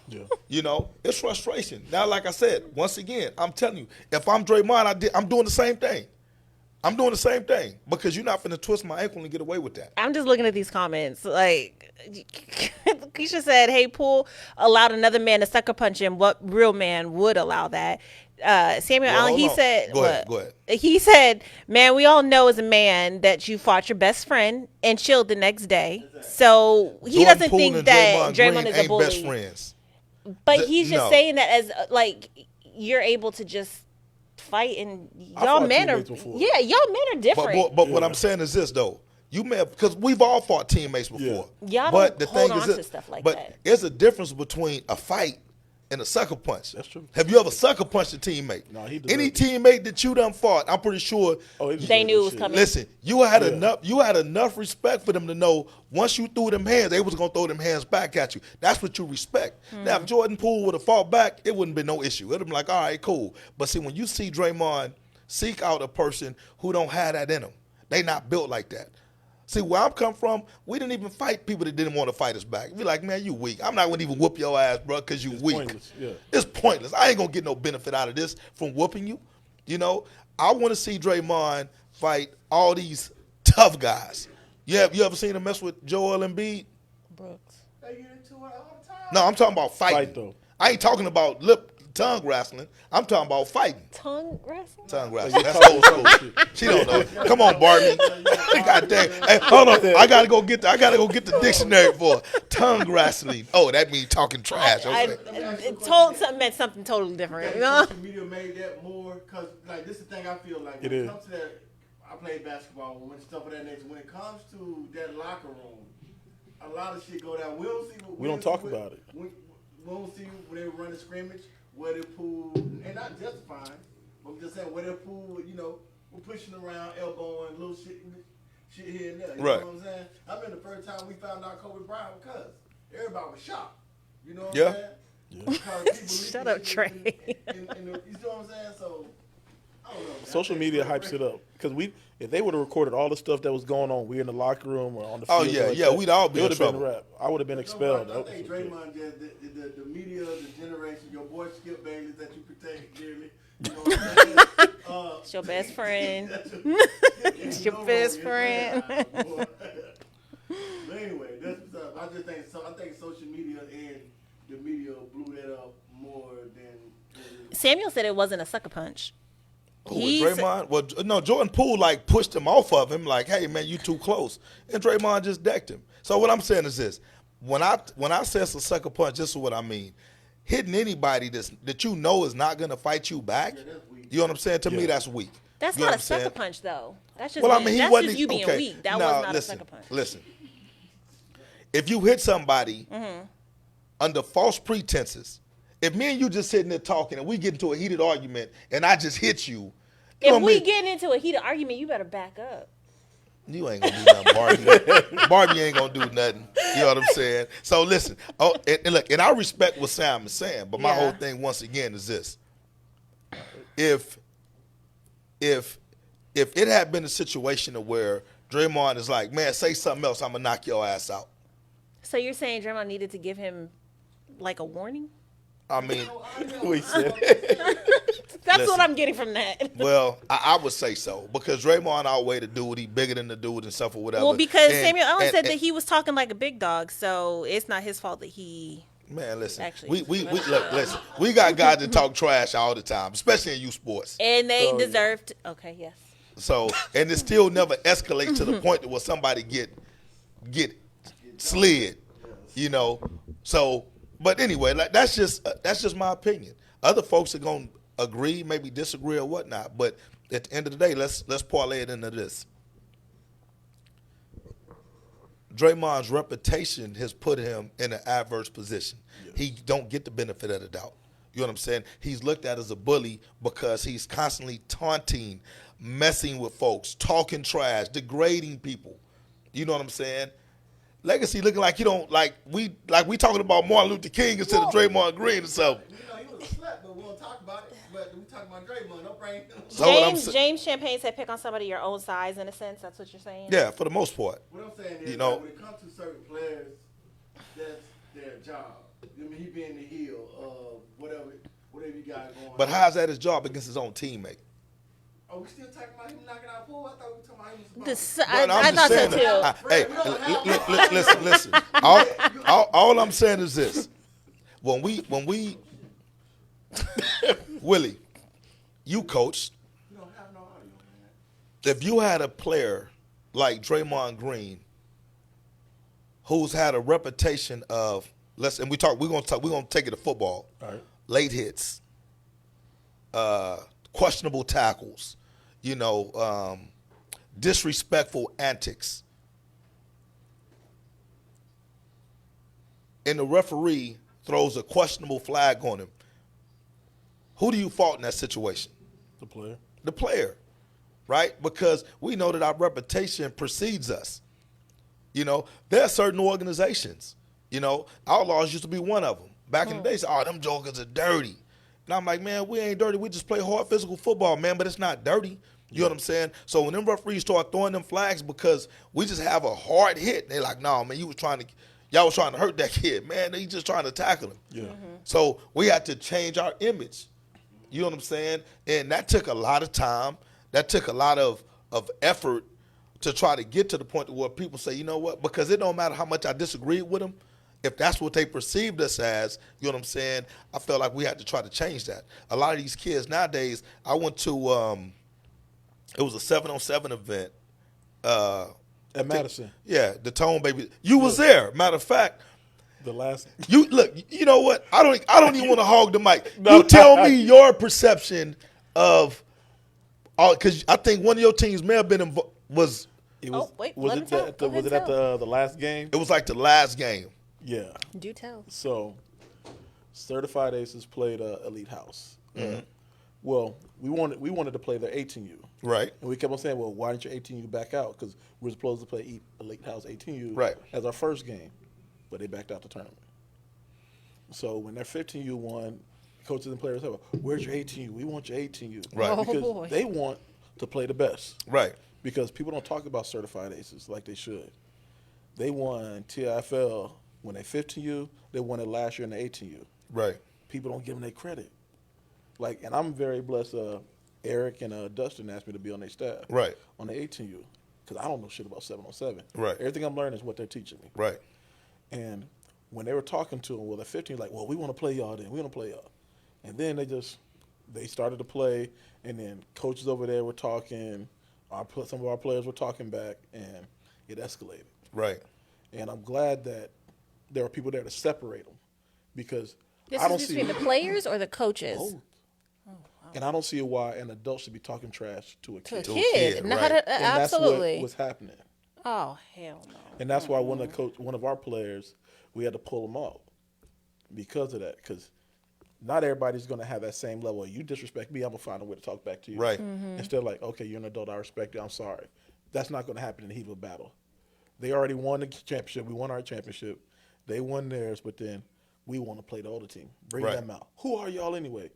Yeah.
You know, it's frustration. Now, like I said, once again, I'm telling you, if I'm Draymond, I'm doing the same thing. I'm doing the same thing because you're not finna twist my ankle and get away with that.
I'm just looking at these comments. Like, Keisha said, hey, Poole allowed another man to sucker punch him. What real man would allow that? Samuel
Well,
Allen, he
hold on.
said,
Go ahead.
He said, man, we all know as a man that you fought your best friend and chilled the next day. So he
Jordan
doesn't
Poole
think
and
that Draymond
Green
is a
ain't
bully.
best friends.
But he's just
No.
saying that as like you're able to just fight and
I
y'all
fought
men are
teammates before.
y'all men are different.
But what I'm saying is this though. You may have, because we've all fought teammates before.
Y'all
but
don't
the
hold
thing
on
is
to stuff like
but
that.
there's a difference between a fight and a sucker punch.
That's true.
Have you ever sucker punched a teammate?
No, he deserved
Any
it.
teammate that you done fought, I'm pretty sure.
Oh, he
They
deserved
knew it
that
was
shit.
coming.
Listen, you had
Yeah.
enough respect for them to know once you threw them hands, they was gonna throw them hands back at you. That's what you respect. Now, if Jordan Poole would have fought back, it wouldn't be no issue. It'd be like, all right, cool. But see, when you see Draymond seek out a person who don't have that in them, they not built like that. See, where I'm come from, we didn't even fight people that didn't want to fight us back. Be like, man, you weak. I'm not going to even whoop your ass, bro, because you weak.
pointless, yeah.
It's pointless. I ain't going to get no benefit out of this from whooping you. You know, I want to see Draymond fight all these tough guys. You ever seen him mess with Joel Embiid?
Brooks.
They get into it all the time.
No, I'm talking about fighting.
Fight, though.
I ain't talking about tongue wrestling. I'm talking about fighting.
Tongue wrestling?
Tongue wrestling. That's old school. She don't know. Come on, Barbie. God dang. Hey, hold on. I gotta go get the dictionary for tongue wrestling. Oh, that means talking trash. Okay.
Meant something totally different.
Social media made that more because, like, this is the thing I feel like when
It
it
is.
comes to that. I played basketball when stuff of that nature. When it comes to that locker room, a lot of shit go down. We don't see.
We don't talk about it.
We don't see when they run a scrimmage where they pull, and not justifying, but I'm just saying where they pull. You know, we're pushing around, elbowing, little shit here and there. You
Right.
know what I'm saying? I remember the first time we found out Kobe Bryant because everybody was shocked. You know what
Yeah.
I'm saying? Because
Shut up, Trey.
you know what I'm saying? So, I don't know. Man.
Social media hypes it up because if they would have recorded all the stuff that was going on, we in the locker room or on the
Oh,
field.
yeah,
like
yeah,
that,
we'd all be
it
in
would have been
trouble.
a wrap. I would have been expelled.
I think Draymond just the media, the generation, your boy Skip Bayless that you protect dearly. You know what I'm saying?
It's your best friend.
It's
your best friend.
But anyway, that's what's up. I just think I think social media and the media blew that up more than
Samuel said it wasn't a sucker punch.
Who was
He's-
Draymond? Well, no, Jordan Poole like pushed him off of him, like, "Hey man, you too close," and Draymond just decked him. So what I'm saying is this: when I say it's a sucker punch, this is what I mean. Hitting anybody that you know is not gonna fight you back.
that's weak.
You know what I'm saying? To me,
Yeah.
that's weak.
That's
You know
not
what
a
I'm saying?
sucker punch, though. That's just
Well, I mean, he
that's
wasn't
just you being
okay.
weak. That
Nah,
was not
listen,
a sucker punch.
Listen, if you hit somebody under false pretenses, if me and you just sitting there talking and we get into a heated argument and I just hit you,
If we get into a heated argument, you better back up.
you ain't gonna do nothing, Barbie. Barbie ain't gonna do nothing. You know what I'm saying? So listen, and look, and I respect what Sam is saying, but my
Yeah.
whole thing once again is this: if it had been a situation of where Draymond is like, man, say something else, I'm gonna knock your ass out.
So you're saying Draymond needed to give him like a warning?
I mean,
We said
That's
Listen.
what I'm getting from that.
well, I would say so because Draymond outweighed the dude. He bigger than the dude and stuff or whatever.
Well, because
And-
Samuel Allen said
and-
that he was talking like a big dog, so it's not his fault that he.
Man, listen.
Actually-
We look, listen. We got guys that talk trash all the time, especially in youth sports.
And they
Oh, yeah.
deserved. Okay, yes.
So, and it still never escalates to the point that where somebody get slid, you know. So, but anyway, like that's just my opinion. Other folks are gonna agree, maybe disagree or whatnot. But at the end of the day, let's parlay it into this. Draymond's reputation has put him in an adverse position. Yes. He don't get the benefit of the doubt. You know what I'm saying? He's looked at as a bully because he's constantly taunting, messing with folks, talking trash, degrading people. You know what I'm saying? Legacy looking like you don't like we talking about Martin Luther King instead of Draymond Green or something.
You know, he was a slut, but we won't talk about it. But we talk about Draymond. Don't bring him.
James Champagne said pick on somebody your own size in a sense. That's what you're saying?
Yeah, for the most part.
What I'm saying is,
you know,
when it comes to certain players, that's their job. I mean, he being the heel of whatever you got going on.
But how's that his job against his own teammate?
Are we still talking about him knocking out Poole? I thought we were talking about him.
I thought so too.
Listen. All I'm saying is this: when we, Willie, you coached.
You don't have no audio, man.
If you had a player like Draymond Green, who's had a reputation of we're gonna take it to football.
All right.
Late hits, questionable tackles, disrespectful antics. And the referee throws a questionable flag on him. Who do you fault in that situation?
The player.
The player, right? Because we know that our reputation precedes us. There are certain organizations, Outlaws used to be one of them. Back in the day, say, them jokers are dirty. And I'm like, man, we ain't dirty. We just play hard physical football, man, but it's not dirty. You know what I'm saying? So when them referees start throwing them flags because we just have a hard hit, they're like, no, man, y'all was trying to hurt that kid. Man, they just trying to tackle him.
Yeah.
So we had to change our image. You know what I'm saying? And that took a lot of time. That took a lot of effort to try to get to the point where people say, you know what? Because it don't matter how much I disagreed with them. If that's what they perceived us as, you know what I'm saying, I felt like we had to try to change that. A lot of these kids nowadays, I went to, it was a 7-on-7 event.
At Madison.
Yeah, the Tone Baby. You was there. Matter of fact.
The last.
You look. You know what? I don't even want to hog the mic. You tell me your perception of, because I think one of your teams may have been involved. Was
it at
tell.
the last game?
It was like the last game.
Yeah.
Do tell.
So, Certified Aces played Elite House.
Mm-hmm.
Well, we wanted to play their 18U.
Right.
And we kept on saying, well, why didn't your 18U back out? Because we were supposed to play Elite House 18U
right.
as our first game, but they backed out the tournament. So when their 15U won, coaches and players said, well, where's your 18U? We want your 18U.
Right.
Because they want to play the best.
Right.
Because people don't talk about Certified Aces like they should. They won TIFL when they 15U. They won it last year in the 18U.
Right.
People don't give them their credit. And I'm very blessed. Eric and Dustin asked me to be on their staff.
Right.
On the 18U, because I don't know shit about 7-on-7.
Right.
Everything I'm learning is what they're teaching me.
Right.
And when they were talking to them, well, the 15, like, well, we want to play y'all then. We want to play y'all. And then they started to play, and then coaches over there were talking. Some of our players were talking back, and it escalated.
Right.
And I'm glad that there are people there to separate them, because
this
I don't
is
see
between the players or the coaches.
both. And I don't see why an adult should be talking trash to a kid.
To a kid.
Right.
And
Absolutely.
that's what was happening.
Oh, hell no.
And that's why one of our players, we had to pull him out because of that. Because not everybody's going to have that same level. You disrespect me, I'm going to find a way to talk back to you.
Right.
Mm-hmm.
Instead of like, okay, you're an adult, I respect you, I'm sorry. That's not going to happen in the heat of a battle. They already won the championship. We won our championship. They won theirs, but then we want to play the other team. Bring
Right.
them out. Who are y'all anyway?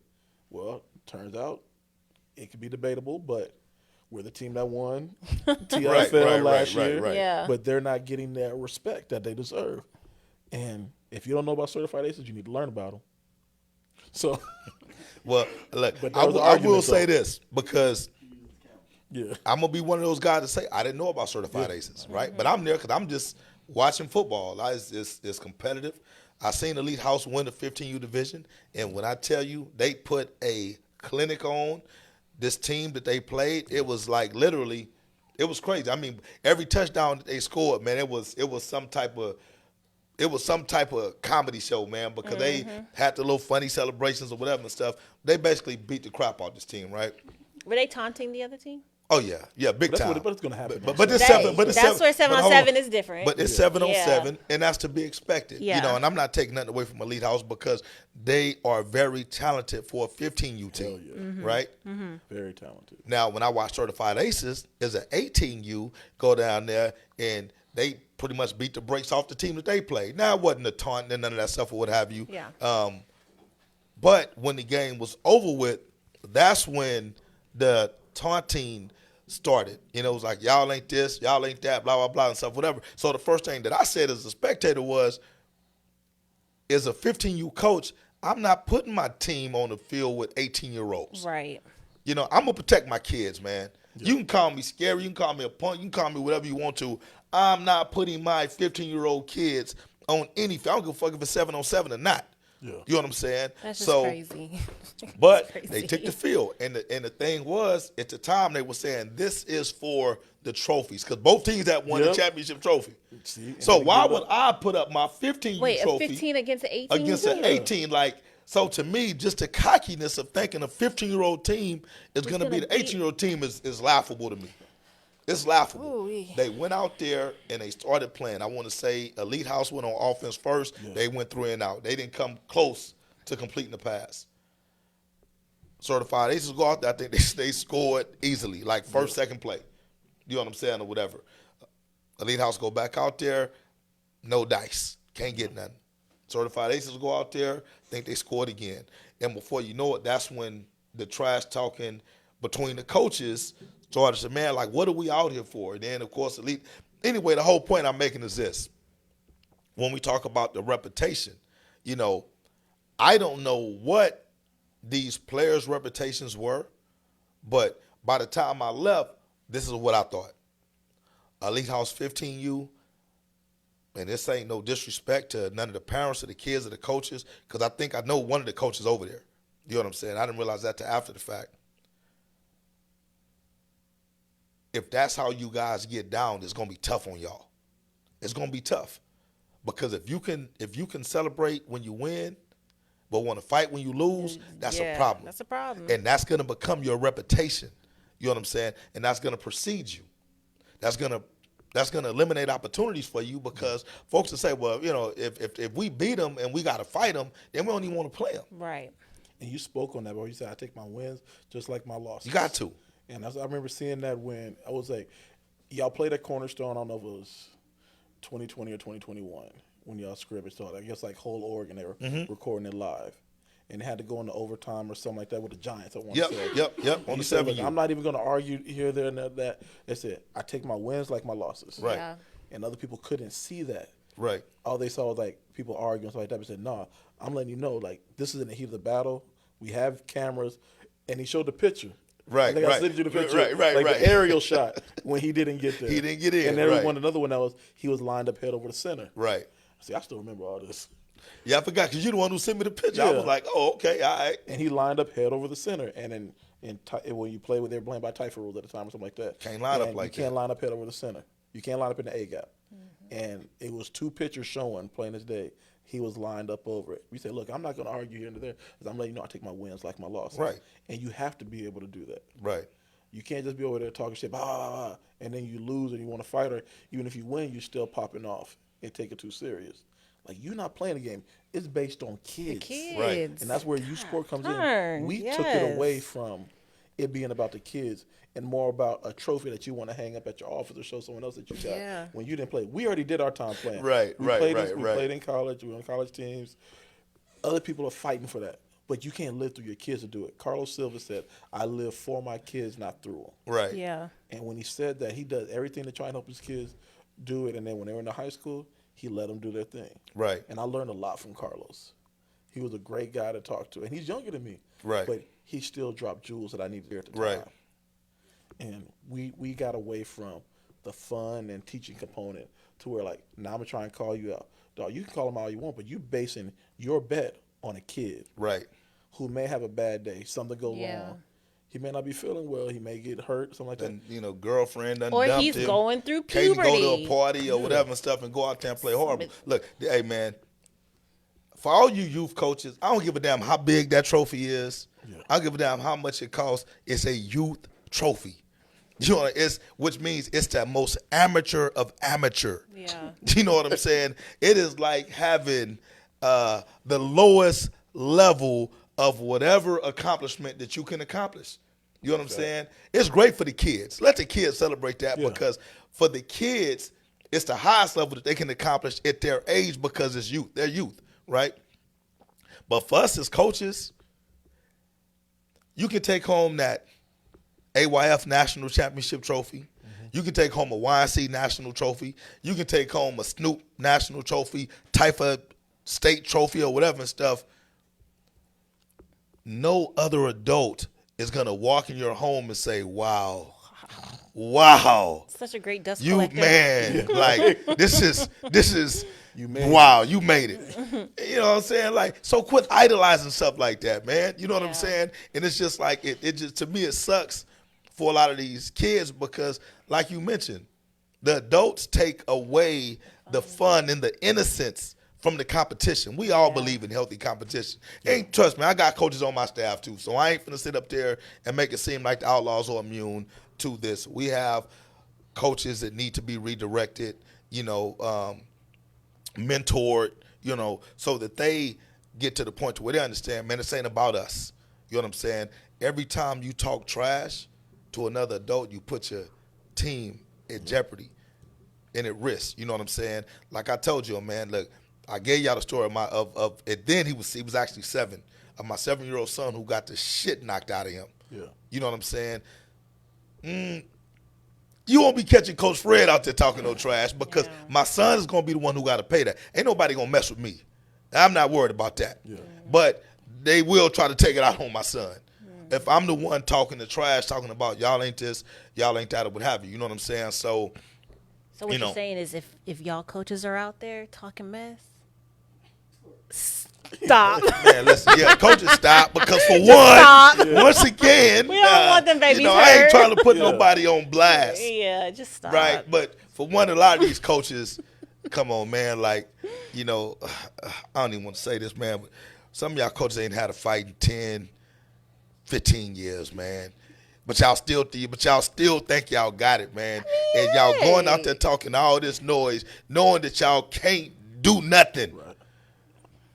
Well, turns out it could be debatable, but we're the team that won TFL last year.
Right.
Yeah.
But they're not getting that respect that they deserve. And if you don't know about Certified Aces, you need to learn about them. So,
Well, look,
But
I
there was an
will
argument,
say
though.
this, because
yeah.
I'm going to be one of those guys to say, I didn't know about Certified Aces, right? But I'm there because I'm just watching football. It's competitive. I seen Elite House win the 15U division, and when I tell you they put a clinic on this team that they played, it was like literally, it was crazy. I mean, every touchdown that they scored, man, it was some type of comedy show, man, because they had the little funny celebrations or whatever and stuff. They basically beat the crap out of this team, right?
Were they taunting the other team?
Oh yeah, big
That's
time.
what it's going to happen.
But it's seven. But it's
That's
seven,
where 7
but
on
hold on.
7 is different.
But it's 7 on
Yeah.
7, and that's to be expected. You
Yeah.
know, and I'm not taking nothing away from Elite House because they are very talented for a 15U team,
Hell yeah.
Mm-hmm.
right?
Very talented.
Now, when I watch Certified Aces, is an 18U go down there and they pretty much beat the brakes off the team that they played. Now, it wasn't a taunt and none of that stuff or what have you.
Yeah.
But when the game was over with, that's when the taunting started. You know, it was like, y'all ain't this, y'all ain't that, blah, blah, blah, and stuff, whatever. So the first thing that I said as a spectator was, as a 15U coach, I'm not putting my team on the field with 18-year-olds.
Right.
You know, I'm going to protect my kids, man. You can call me scary. You can call me a punk. You can call me whatever you want to. I'm not putting my 15-year-old kids on any field. I don't give a fuck if it's 7 on 7 or not.
Yeah.
You know what I'm saying?
That's just crazy.
But
That's
they
crazy.
took the field. And the thing was, at the time, they were saying this is for the trophies because both teams that won the
Yep.
championship trophy.
See, and
So
they
why
give it
would
up.
I put up my 15U
Wait, a
trophy
15 against an 18?
against an 18? Like, so to me, just the cockiness of thinking a 15-year-old team is going to be
gonna
the 18-year-old team is laughable to me. It's laughable.
Ooh-wee.
They went out there and they started playing. I want to say Elite House went on offense first.
Yeah.
They went 3 and out. They didn't come close to completing the pass. Certified Aces go out there. I think they scored easily, like first, second play. You know what I'm saying, or whatever. Elite House go back out there, no dice, can't get nothing. Certified Aces go out there, think they scored again. And before you know it, that's when the trash talking between the coaches started to say, man, like, what are we out here for? And then, of course, Elite. Anyway, the whole point I'm making is this. When we talk about the reputation, you know, I don't know what these players' reputations were, but by the time I left, this is what I thought. Elite House 15U, and this ain't no disrespect to none of the parents or the kids or the coaches, because I think I know one of the coaches over there. You know what I'm saying? I didn't realize that till after the fact. If that's how you guys get down, it's gonna be tough on y'all. It's gonna be tough. Because if you can celebrate when you win, but want to fight when you lose, that's a problem.
That's a problem.
And that's going to become your reputation. You know what I'm saying? And that's going to precede you. That's going to eliminate opportunities for you because folks will say, well, you know, if we beat them and we got to fight them, then we don't even want to play them.
Right.
And you spoke on that, bro. You said, I take my wins just like my losses.
You got to.
And I remember seeing that when I was like, y'all played at Cornerstone, I don't know if it was 2020 or 2021 when y'all scrimmaged started. I guess like whole Oregon, they were recording it live. And had to go into overtime or something like that with the Giants, I want to say.
Yep. On the
Said,
7U.
I'm not even going to argue here, there, and that. They said, I take my wins like my losses.
Right.
Yeah.
And other people couldn't see that.
Right.
All they saw was like people arguing and stuff like that. But said, no, I'm letting you know, like, this is in the heat of the battle. We have cameras. And he showed the picture.
Right,
I think I
right.
sent you the picture.
Right,
like
right.
the aerial shot when he didn't get there.
He didn't get in,
And there
right.
was another one that was, he was lined up head over the center.
Right.
See, I still remember all this.
Yeah, I forgot because you're the one who sent me the picture. I
Yeah.
was like, oh, okay, all right.
And he lined up head over the center. And when you play with, they were playing by Typhoon rules at the time or something like that.
Can't line up
And
like
you can't
that.
line up head over the center. You can't line up in the A gap. And it was 2 pictures showing, plain as day. He was lined up over it. We said, look, I'm not going to argue here and there because I'm letting you know I take my wins like my losses.
Right.
And you have to be able to do that.
Right.
You can't just be over there talking shit, blah, blah, blah, and then you lose and you want to fight her. Even if you win, you're still popping off and take it too serious. Like, you're not playing the game. It's based on kids.
Kids.
Right.
And that's where youth sport comes
Turn,
in. We
yes.
took it away from it being about the kids and more about a trophy that you want to hang up at your office or show someone else that you got
Yeah.
when you didn't play. We already did our time playing.
Right,
We
right,
played
right,
We
right.
played in college. We were on college teams. Other people are fighting for that. But you can't live through your kids to do it. Carlos Silva said, I live for my kids, not through them.
Right.
Yeah.
And when he said that, he does everything to try and help his kids do it. And then when they were in the high school, he let them do their thing.
Right.
And I learned a lot from Carlos. He was a great guy to talk to. And he's younger than me.
Right.
But he still dropped jewels that I needed to hear at the time.
Right.
And we got away from the fun and teaching component to where, like, now I'm going to try and call you out. Dog, you can call him all you want, but you basing your bet on a kid
Right.
who may have a bad day, something go
Yeah.
wrong. He may not be feeling well. He may get hurt, something like that.
And, you know, girlfriend done
Or
dumped
he's
him.
going through
Can't go to
puberty.
a party or whatever and stuff and go out there and play horrible. Look, hey, man, for all you youth coaches, I don't give a damn how big that trophy is.
Yeah.
I don't give a damn how much it costs. It's a youth trophy. You know, which means it's the most amateur of amateur.
Yeah.
You know what I'm saying? It is like having the lowest level of whatever accomplishment that you can accomplish. You know what I'm saying? It's great for the kids. Let the kids celebrate that because for the kids, it's the highest level that they can accomplish at their age because it's youth. They're youth, right? But for us as coaches, you can take home that AYF National Championship trophy. You can take home a YNC National trophy. You can take home a Snoop National trophy, Typha State trophy or whatever and stuff. No other adult is going to walk in your home and say, wow,
Such a great dust
you
collector.
man, like this is
You made
wow, you made it. You know what I'm saying? Like, so quit idolizing stuff like that, man. You know what I'm
Yeah.
saying? And it's just like it just, to me, it sucks for a lot of these kids because, like you mentioned, the adults take away the fun and the innocence from the competition. We all believe in healthy competition. And trust me, I got coaches on my staff too, so I ain't finna sit up there and make it seem like the Outlaws are immune to this. We have coaches that need to be redirected, mentored, so that they get to the point to where they understand, man, this ain't about us. You know what I'm saying? Every time you talk trash to another adult, you put your team at jeopardy and at risk. You know what I'm saying? Like I told you, man, look, I gave y'all the story of and then he was actually 7, of my 7-year-old son who got the shit knocked out of him.
Yeah.
You know what I'm saying? You won't be catching Coach Fred out there talking no trash because my son is going to be the one who got to pay that. Ain't nobody going to mess with me. I'm not worried about that.
Yeah.
But they will try to take it out on my son. If I'm the one talking the trash, talking about y'all ain't this, y'all ain't that, or what have you. You know what I'm saying? So
what you're saying is if y'all coaches are out there talking mess, stop.
man, listen, coaches stop because for
stop.
once again,
We don't want them babies
I ain't
hurt.
trying to put nobody on blast.
Yeah, just stop.
Right, but for one, a lot of these coaches, come on, man, like, I don't even want to say this, man, but some of y'all coaches ain't had a fight in 10, 15 years, man. But y'all still think y'all got it, man. And y'all going out there talking all this noise, knowing that y'all can't do nothing.
Right.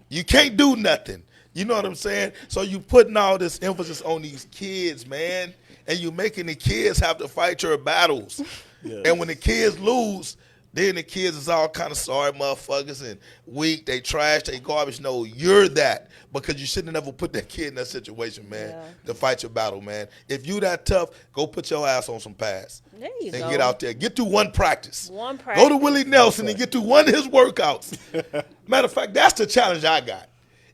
You can't do nothing. You know what I'm saying? So you putting all this emphasis on these kids, man, and you making the kids have to fight your battles.
Yeah.
And when the kids lose, then the kids is all kind of sorry motherfuckers and weak. They trash, they garbage. No, you're that because you shouldn't have never put that kid in that situation, man, to fight your battle, man. If you that tough, go put your ass on some pads.
There you
and
go.
get out there. Get through one practice.
One practice.
Go to Willie Nelson and get through one of his workouts. Matter of fact, that's the challenge I got.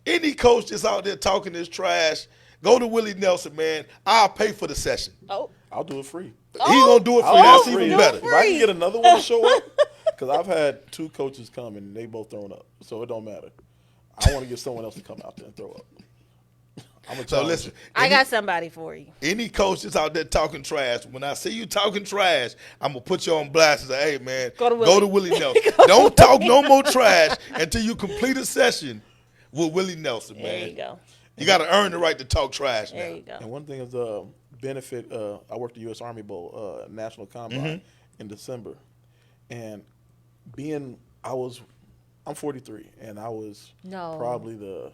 Any coach that's out there talking this trash, go to Willie Nelson, man. I'll pay for the session.
Oh,
I'll do it free.
He gonna do it for you.
I'll
That's
do it
even
free.
better.
If I can get another one to show up, because I've had 2 coaches come and they both thrown up, so it don't matter. I want to get someone else to come out there and throw up.
So listen,
I got somebody for you.
any coach that's out there talking trash, when I see you talking trash, I'm going to put you on blast and say, hey, man,
Go to
Willie Nelson. Don't talk no more trash until you complete a session with Willie Nelson, man.
There you go.
You got to earn the right to talk trash
There
now.
you go.
And one thing is benefit. I worked the U.S. Army Bowl National Combine in December, and I'm 43, and I was probably the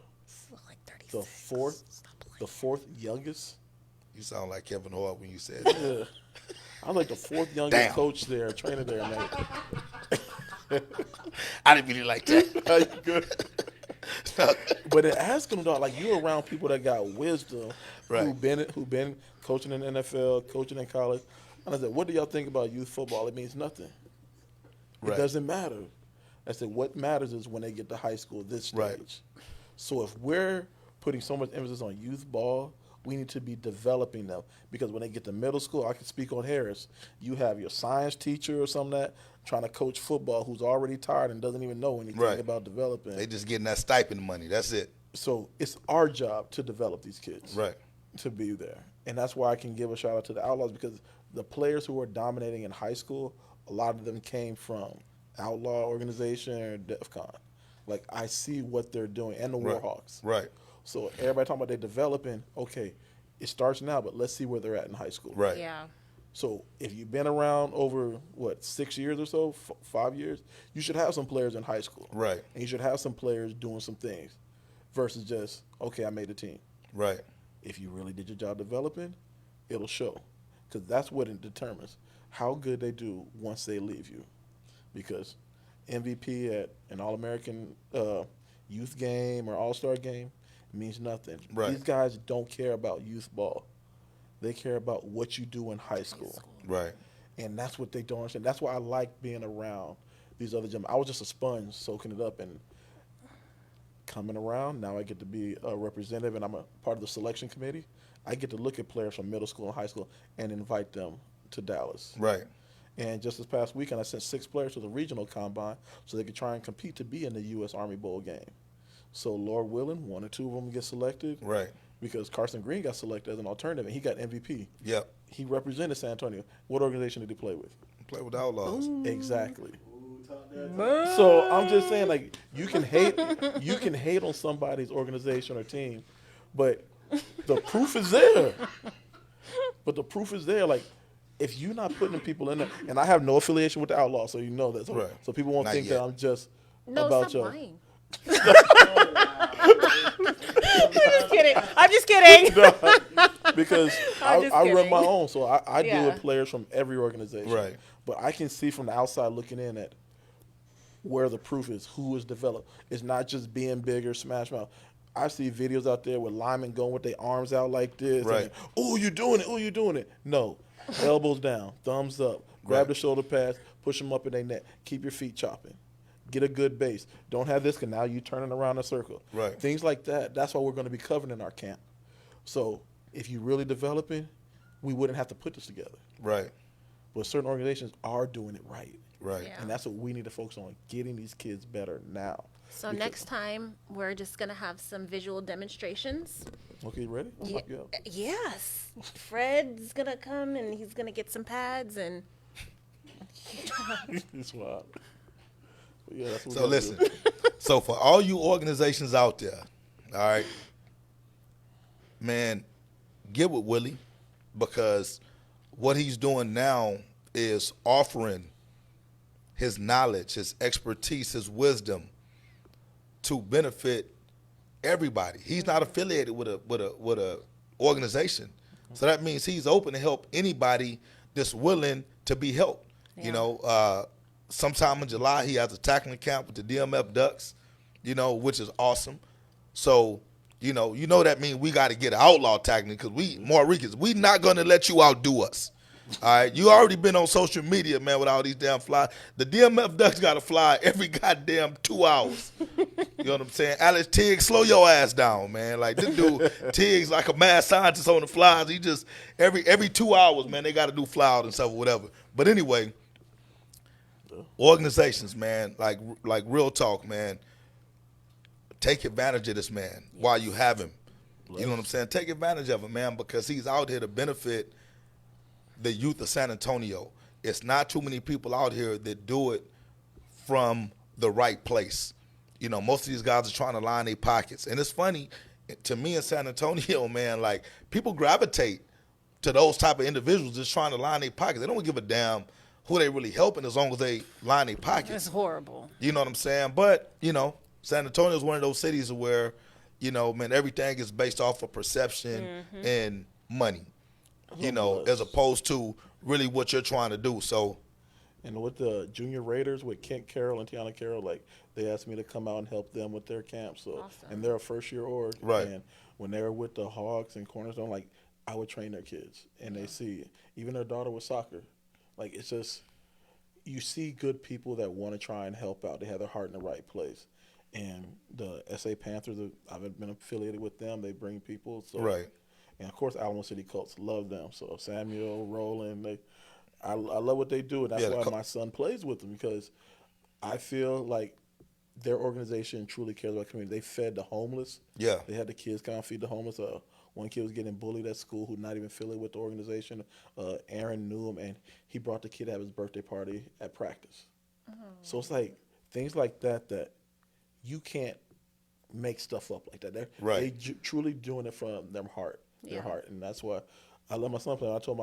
Like 36.
the fourth youngest.
You sound like Kevin Hart when you said that.
Yeah. I was like the 4th youngest
Damn.
coach there, trainer there, man.
I didn't really like that.
You good? But it asks them though, like you're around people that got wisdom,
Right.
who've been coaching in the NFL, coaching in college. And I said, what do y'all think about youth football? It means nothing.
Right.
It doesn't matter. I said, what matters is when they get to high school, this stage.
Right.
So if we're putting so much emphasis on youth ball, we need to be developing them. Because when they get to middle school, I can speak on Harris. You have your science teacher or something that trying to coach football who's already tired and doesn't even know anything
Right.
about developing.
They just getting that stipend money. That's it.
So it's our job to develop these kids.
Right.
To be there. And that's why I can give a shout out to the Outlaws, because the players who are dominating in high school, a lot of them came from Outlaw organization or DEF CON. Like, I see what they're doing, and the
Right.
Warhawks.
Right.
So everybody talking about they developing, okay, it starts now, but let's see where they're at in high school.
Right.
Yeah.
So if you've been around over, 6 years or so, 5 years, you should have some players in high school.
Right.
And you should have some players doing some things versus just, okay, I made a team.
Right.
If you really did your job developing, it'll show. Because that's what it determines how good they do once they leave you. Because MVP at an All-American youth game or All-Star game means nothing.
Right.
These guys don't care about youth ball. They care about what you do in high school.
Right.
And that's what they don't understand. That's why I like being around these other gentlemen. I was just a sponge soaking it up and coming around. Now I get to be a representative, and I'm a part of the selection committee. I get to look at players from middle school and high school and invite them to Dallas.
Right.
And just this past weekend, I sent 6 players to the regional combine so they could try and compete to be in the U.S. Army Bowl game. So, Lord willing, 1 or 2 of them get selected.
Right.
Because Carson Green got selected as an alternative, and he got MVP.
Yep.
He represented San Antonio. What organization did he play with?
Play with the Outlaws.
Exactly.
Ooh, talk that.
So I'm just saying, like, you can hate on somebody's organization or team, but the proof is there. Like, if you're not putting people in there, and I have no affiliation with the Outlaws, so you know that. So,
Right.
so people won't
Not
think
yet.
that I'm just
No,
about
stop
you.
lying. I'm just kidding.
Because
I'm just
I run
kidding.
my own, so I deal
Yeah.
with players from every organization.
Right.
But I can see from the outside looking in at where the proof is, who is developed. It's not just being bigger, smash mouth. I see videos out there with linemen going with their arms out like this.
Right.
And, oh, you're doing it. Oh, you're doing it. No. Elbows down, thumbs up, grab
Right.
the shoulder pads, push them up in their neck. Keep your feet chopping. Get a good base. Don't have this because now you're turning around in a circle.
Right.
Things like that. That's what we're going to be covering in our camp. So if you're really developing, we wouldn't have to put this together.
Right.
But certain organizations are doing it right.
Right.
Yeah.
And that's what we need to focus on, getting these kids better now.
So
Because-
next time we're just gonna have some visual demonstrations.
Okay, you ready? I'll lock you up.
Yes, Fred's gonna come and he's gonna get some pads and
It's wild. But yeah, that's what
So
we're gonna
listen.
do.
So for all you organizations out there, all right, man, get with Willie, because what he's doing now is offering his knowledge, his expertise, his wisdom to benefit everybody. He's not affiliated with a organization, so that means he's open to help anybody that's willing to be helped. You
Yeah.
know, sometime in July he has a tackling camp with the DMF Ducks, which is awesome. So, that means we got to get outlaw tackling, because we not going to let you outdo us. All right, you already been on social media, man, with all these damn flies. The DMF Ducks got to fly every goddamn 2 hours. You know what I'm saying? Alex Tiggs, slow your ass down, man. Like, this dude, Tiggs, like a mad scientist on the flies. He just, every 2 hours, man, they got to do fly out and stuff or whatever. But anyway, organizations, man, like real talk, man, take advantage of this man while you have him. You know what I'm saying? Take advantage of him, man, because he's out here to benefit the youth of San Antonio. It's not too many people out here that do it from the right place. Most of these guys are trying to line their pockets. And it's funny, to me in San Antonio, man, like, people gravitate to those type of individuals just trying to line their pockets. They don't give a damn who they really helping as long as they line their pockets.
it's horrible.
You know what I'm saying? But, San Antonio is one of those cities where, man, everything is based off of perception and money, as opposed to really what you're trying to do. So,
And with the Junior Raiders, with Kent Carroll and Tiana Carroll, like, they asked me to come out and help them with their camp. So,
Awesome.
and they're a first-year org.
Right.
And when they were with the Hawks and Cornerstone, like, I would train their kids. And they see, even their daughter with soccer. Like, it's just, you see good people that want to try and help out. They have their heart in the right place. And the SA Panthers, I've been affiliated with them. They bring people. So,
right.
And, of course, Alamo City Colts love them. So, Samuel, Roland, I love what they do. And that's
Yeah,
why my son plays with them, because I feel like their organization truly cares about the community. They fed the homeless.
Yeah.
They had the kids kind of feed the homeless. One kid was getting bullied at school who's not even affiliated with the organization. Aaron knew him, and he brought the kid to have his birthday party at practice. So it's like things like that you can't make stuff up like that.
Right.
They truly doing it from their heart,
Yeah.
and that's why I let my son play. I told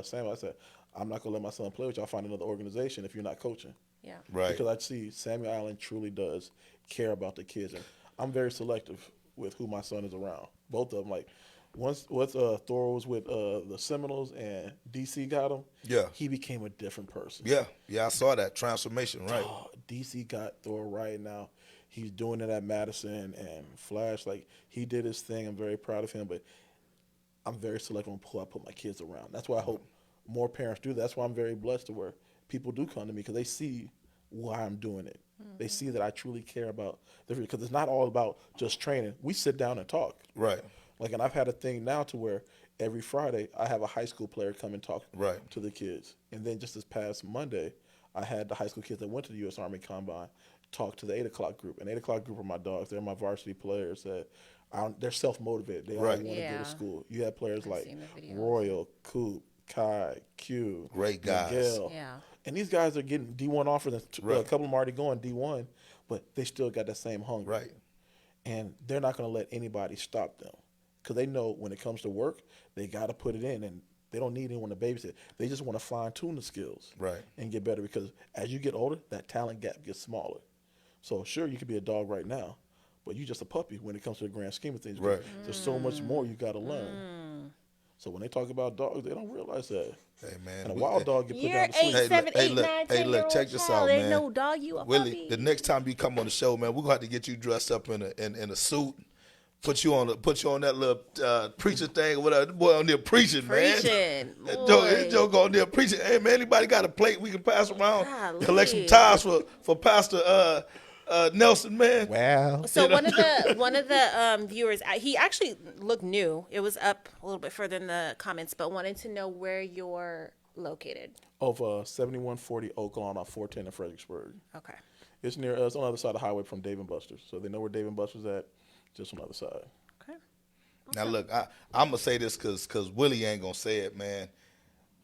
Samuel, I said, I'm not gonna let my son play with you. I'll find another organization if you're not coaching.
Yeah.
Right.
Because I see Samuel Allen truly does care about the kids, and I'm very selective with who my son is around. Both of them, like once Thor was with the Seminoles and DC got him,
Yeah.
he became a different person.
Yeah. I saw that transformation. Right.
Oh, DC got Thor right now. He's doing it at Madison and Flash. Like he did his thing. I'm very proud of him, but I'm very selective on who I put my kids around. That's why I hope more parents do that. That's why I'm very blessed to where people do come to me because they see why I'm doing it. They see that I truly care about because it's not all about just training. We sit down and talk.
Right.
Like, and I've had a thing now to where every Friday I have a high school player come and talk
Right.
to the kids. And then just this past Monday, I had the high school kids that went to the U.S. Army Combine talk to the 8 o'clock group. And 8 o'clock group are my dogs. They're my varsity players that they're self-motivated. They all
Right.
want to go
Yeah.
to school. You have players
I've
like
seen the videos.
Royal, Coop, Kai, Q,
Great guys.
Miguel.
Yeah.
And these guys are getting D1 offers. A
Right.
couple of them already going D1, but they still got that same hunger.
Right.
And they're not going to let anybody stop them because they know when it comes to work, they got to put it in, and they don't need anyone to babysit. They just want to fine-tune the skills
Right.
and get better because as you get older, that talent gap gets smaller. So sure, you could be a dog right now, but you're just a puppy when it comes to the grand scheme of things.
Right.
There's so much more you got to learn. So when they talk about dogs, they don't realize that.
Hey man.
And a wild dog get put
You're
down to
8,
sleep.
Hey,
7,
look,
8,
hey, look,
9,
hey,
10
look,
year old
check this
child.
out,
Ain't
man.
no dog, you a
Willie,
puppy.
the next time you come on the show, man, we're gonna have to get you dressed up in a suit, put you on that little preacher thing or whatever. The boy on there preaching, man.
Preaching,
That
boy.
Joke on there preaching. Hey man, anybody got a plate we can pass around?
Golly.
Collect some tires for Pastor Nelson, man.
Wow.
So one of the viewers, he actually looked new. It was up a little bit further in the comments, but wanted to know where you're located.
Of 7140 Oak Lawn off 410 in Fredericksburg.
Okay.
It's near us on the other side of the highway from Dave and Buster's. So they know where Dave and Buster's at, just on the other side.
Okay.
Now look, I'm gonna say this because Willie ain't gonna say it, man.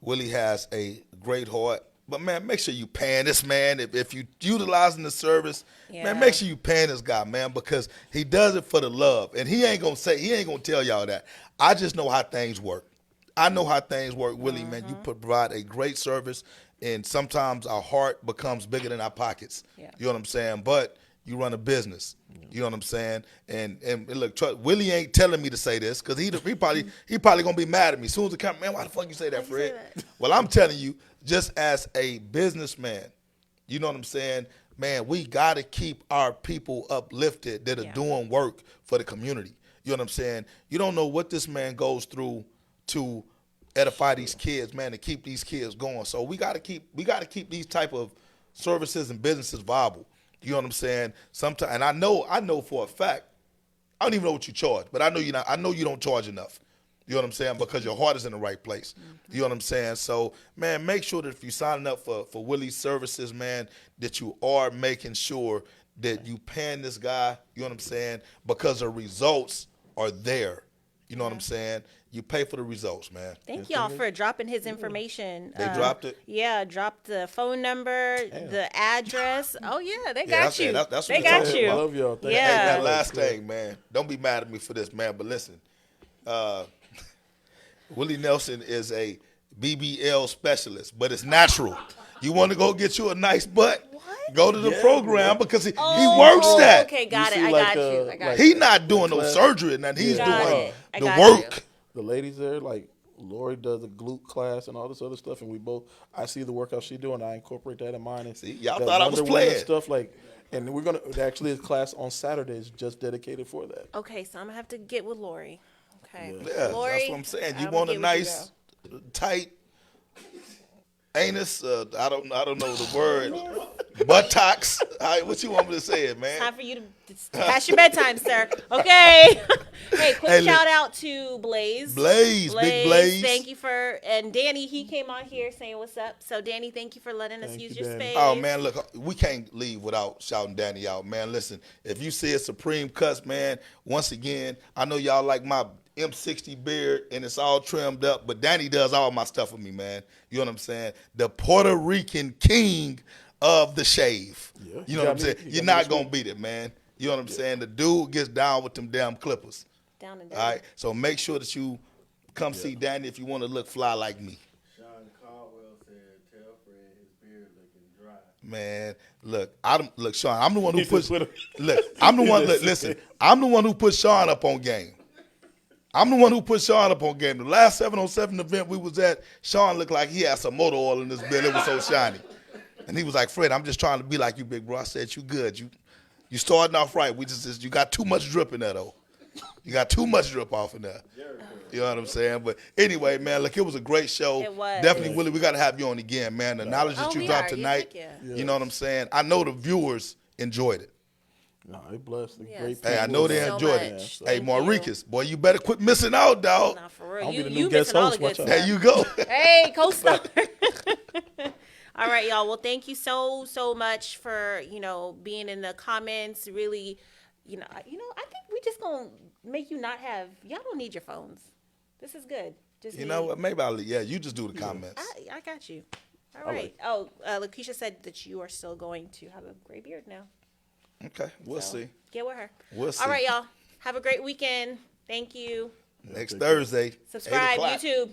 Willie has a great heart, but man, make sure you paying this man. If you utilizing the service,
Yeah.
man, make sure you paying this guy, man, because he does it for the love, and he ain't gonna tell y'all that. I just know how things work. I know how things work, Willie, man. You provide a great service, and sometimes our heart becomes bigger than our pockets.
Yeah.
You know what I'm saying? But you run a business. You know what I'm saying? And look, Willie ain't telling me to say this because he probably gonna be mad at me. As soon as it comes, man, why the fuck you say that,
Why'd you
Fred?
say that?
Well, I'm telling you, just as a businessman, you know what I'm saying? Man, we gotta keep our people uplifted that are
Yeah.
doing work for the community. You know what I'm saying? You don't know what this man goes through to edify these kids, man, to keep these kids going. So we gotta keep these type of services and businesses viable. You know what I'm saying? Sometimes, and I know for a fact, I don't even know what you charge, but I know you don't charge enough. You know what I'm saying? Because your heart is in the right place. You know what I'm saying? So, man, make sure that if you're signing up for Willie's services, man, that you are making sure that you paying this guy, you know what I'm saying? Because the results are there. You know what I'm saying? You pay for the results, man.
Thank y'all for dropping his information.
They dropped it?
Yeah, dropped the phone number, the address. Oh yeah, they got
Yeah,
you.
that's what
They
we
got
talking
you.
I
about.
love y'all. Thank you.
Yeah.
Hey, that last thing, man. Don't be mad at me for this, man. But listen, Willie Nelson is a BBL specialist, but it's natural. You want to go get you a nice butt?
What?
Go to the
Yeah,
program
bro.
because he works
Oh,
that.
Okay, got
You
it.
see,
I
like,
got you.
like-
I got
He
you.
not doing no
class.
surgery, and he's
Got
doing
it. I
the
got
work.
The ladies there, like Lori does a glute class and all this other stuff, and I see the workout she doing, I incorporate that in mine. And
See, y'all
that
thought I was
Wonder Woman
playing.
stuff like, and we're gonna actually a class on Saturdays just dedicated for that.
Okay, so I'm gonna have to get with Lori. Okay,
Yeah,
Lori,
that's what I'm saying. You
I'ma
want a
get with
nice,
girl.
tight anus? I don't know the word. Buttocks. What you want me to say, it, man?
Time for you to pass your bedtime, sir. Okay. Hey, quick
Hey, look.
shout out to Blaze.
Big Blaze.
Thank you and Danny, he came on here saying what's up. So Danny, thank you for letting us
Thank
use
you,
your
Danny.
space.
Oh man, look, we can't leave without shouting Danny out, man. Listen, if you see a Supreme Cuts, man, once again, I know y'all like my M60 beard and it's all trimmed up, but Danny does all my stuff for me, man. You know what I'm saying? The Puerto Rican king of the shave.
Yeah,
You know what I'm saying?
you
You're
got me
not
this
gonna
week.
beat it, man. You know what I'm saying? The dude gets down with them damn clippers.
Down and
All
down.
right, so make sure that you come see Danny if you want to look fly like me.
Sean Caldwell said, "Tell Fred his beard looking dry."
Man, look, Sean. I'm the one who
He
puts.
just put
Look, I'm the one. Look, listen, I'm the one who put Sean up on game. I'm the one who put Sean up on game. The last 7-on-7 event we was at, Sean looked like he had some motor oil in his beard. It was so shiny. And he was like, "Fred, I'm just trying to be like you, big bro." I said, "You good. You starting off right. You got too much drip in there, though. You got too much drip off in there." You know what I'm saying? But anyway, man, look, it was a great show.
It was.
Definitely, Willie, we got to have you on again, man. The knowledge that you
we
dropped
are.
tonight,
Yeah.
you know what I'm saying? I know the viewers enjoyed it.
No, they blessed the
Yes.
great people.
Hey, I know they
so
enjoyed
much.
it.
So-
Hey,
Thank
Mauricus, boy, you better quit missing out, dog.
Nah, for real.
I'll be the
You
new guest
missing all
host.
the good
Watch out.
stuff.
There you go.
Hey, co-star. All right, y'all. Well, thank you so much for being in the comments. Really, I think we just gonna make you not have. Y'all don't need your phones. This is good. Just
You know what? Maybe you just do the comments.
I got you. All right. Oh, Lakeisha said that you are still going to have a gray beard now.
Okay, we'll
So,
see.
Get with her.
We'll see.
All right, y'all. Have a great weekend. Thank you.
Next Thursday. 8
Subscribe,
o'clock.
YouTube.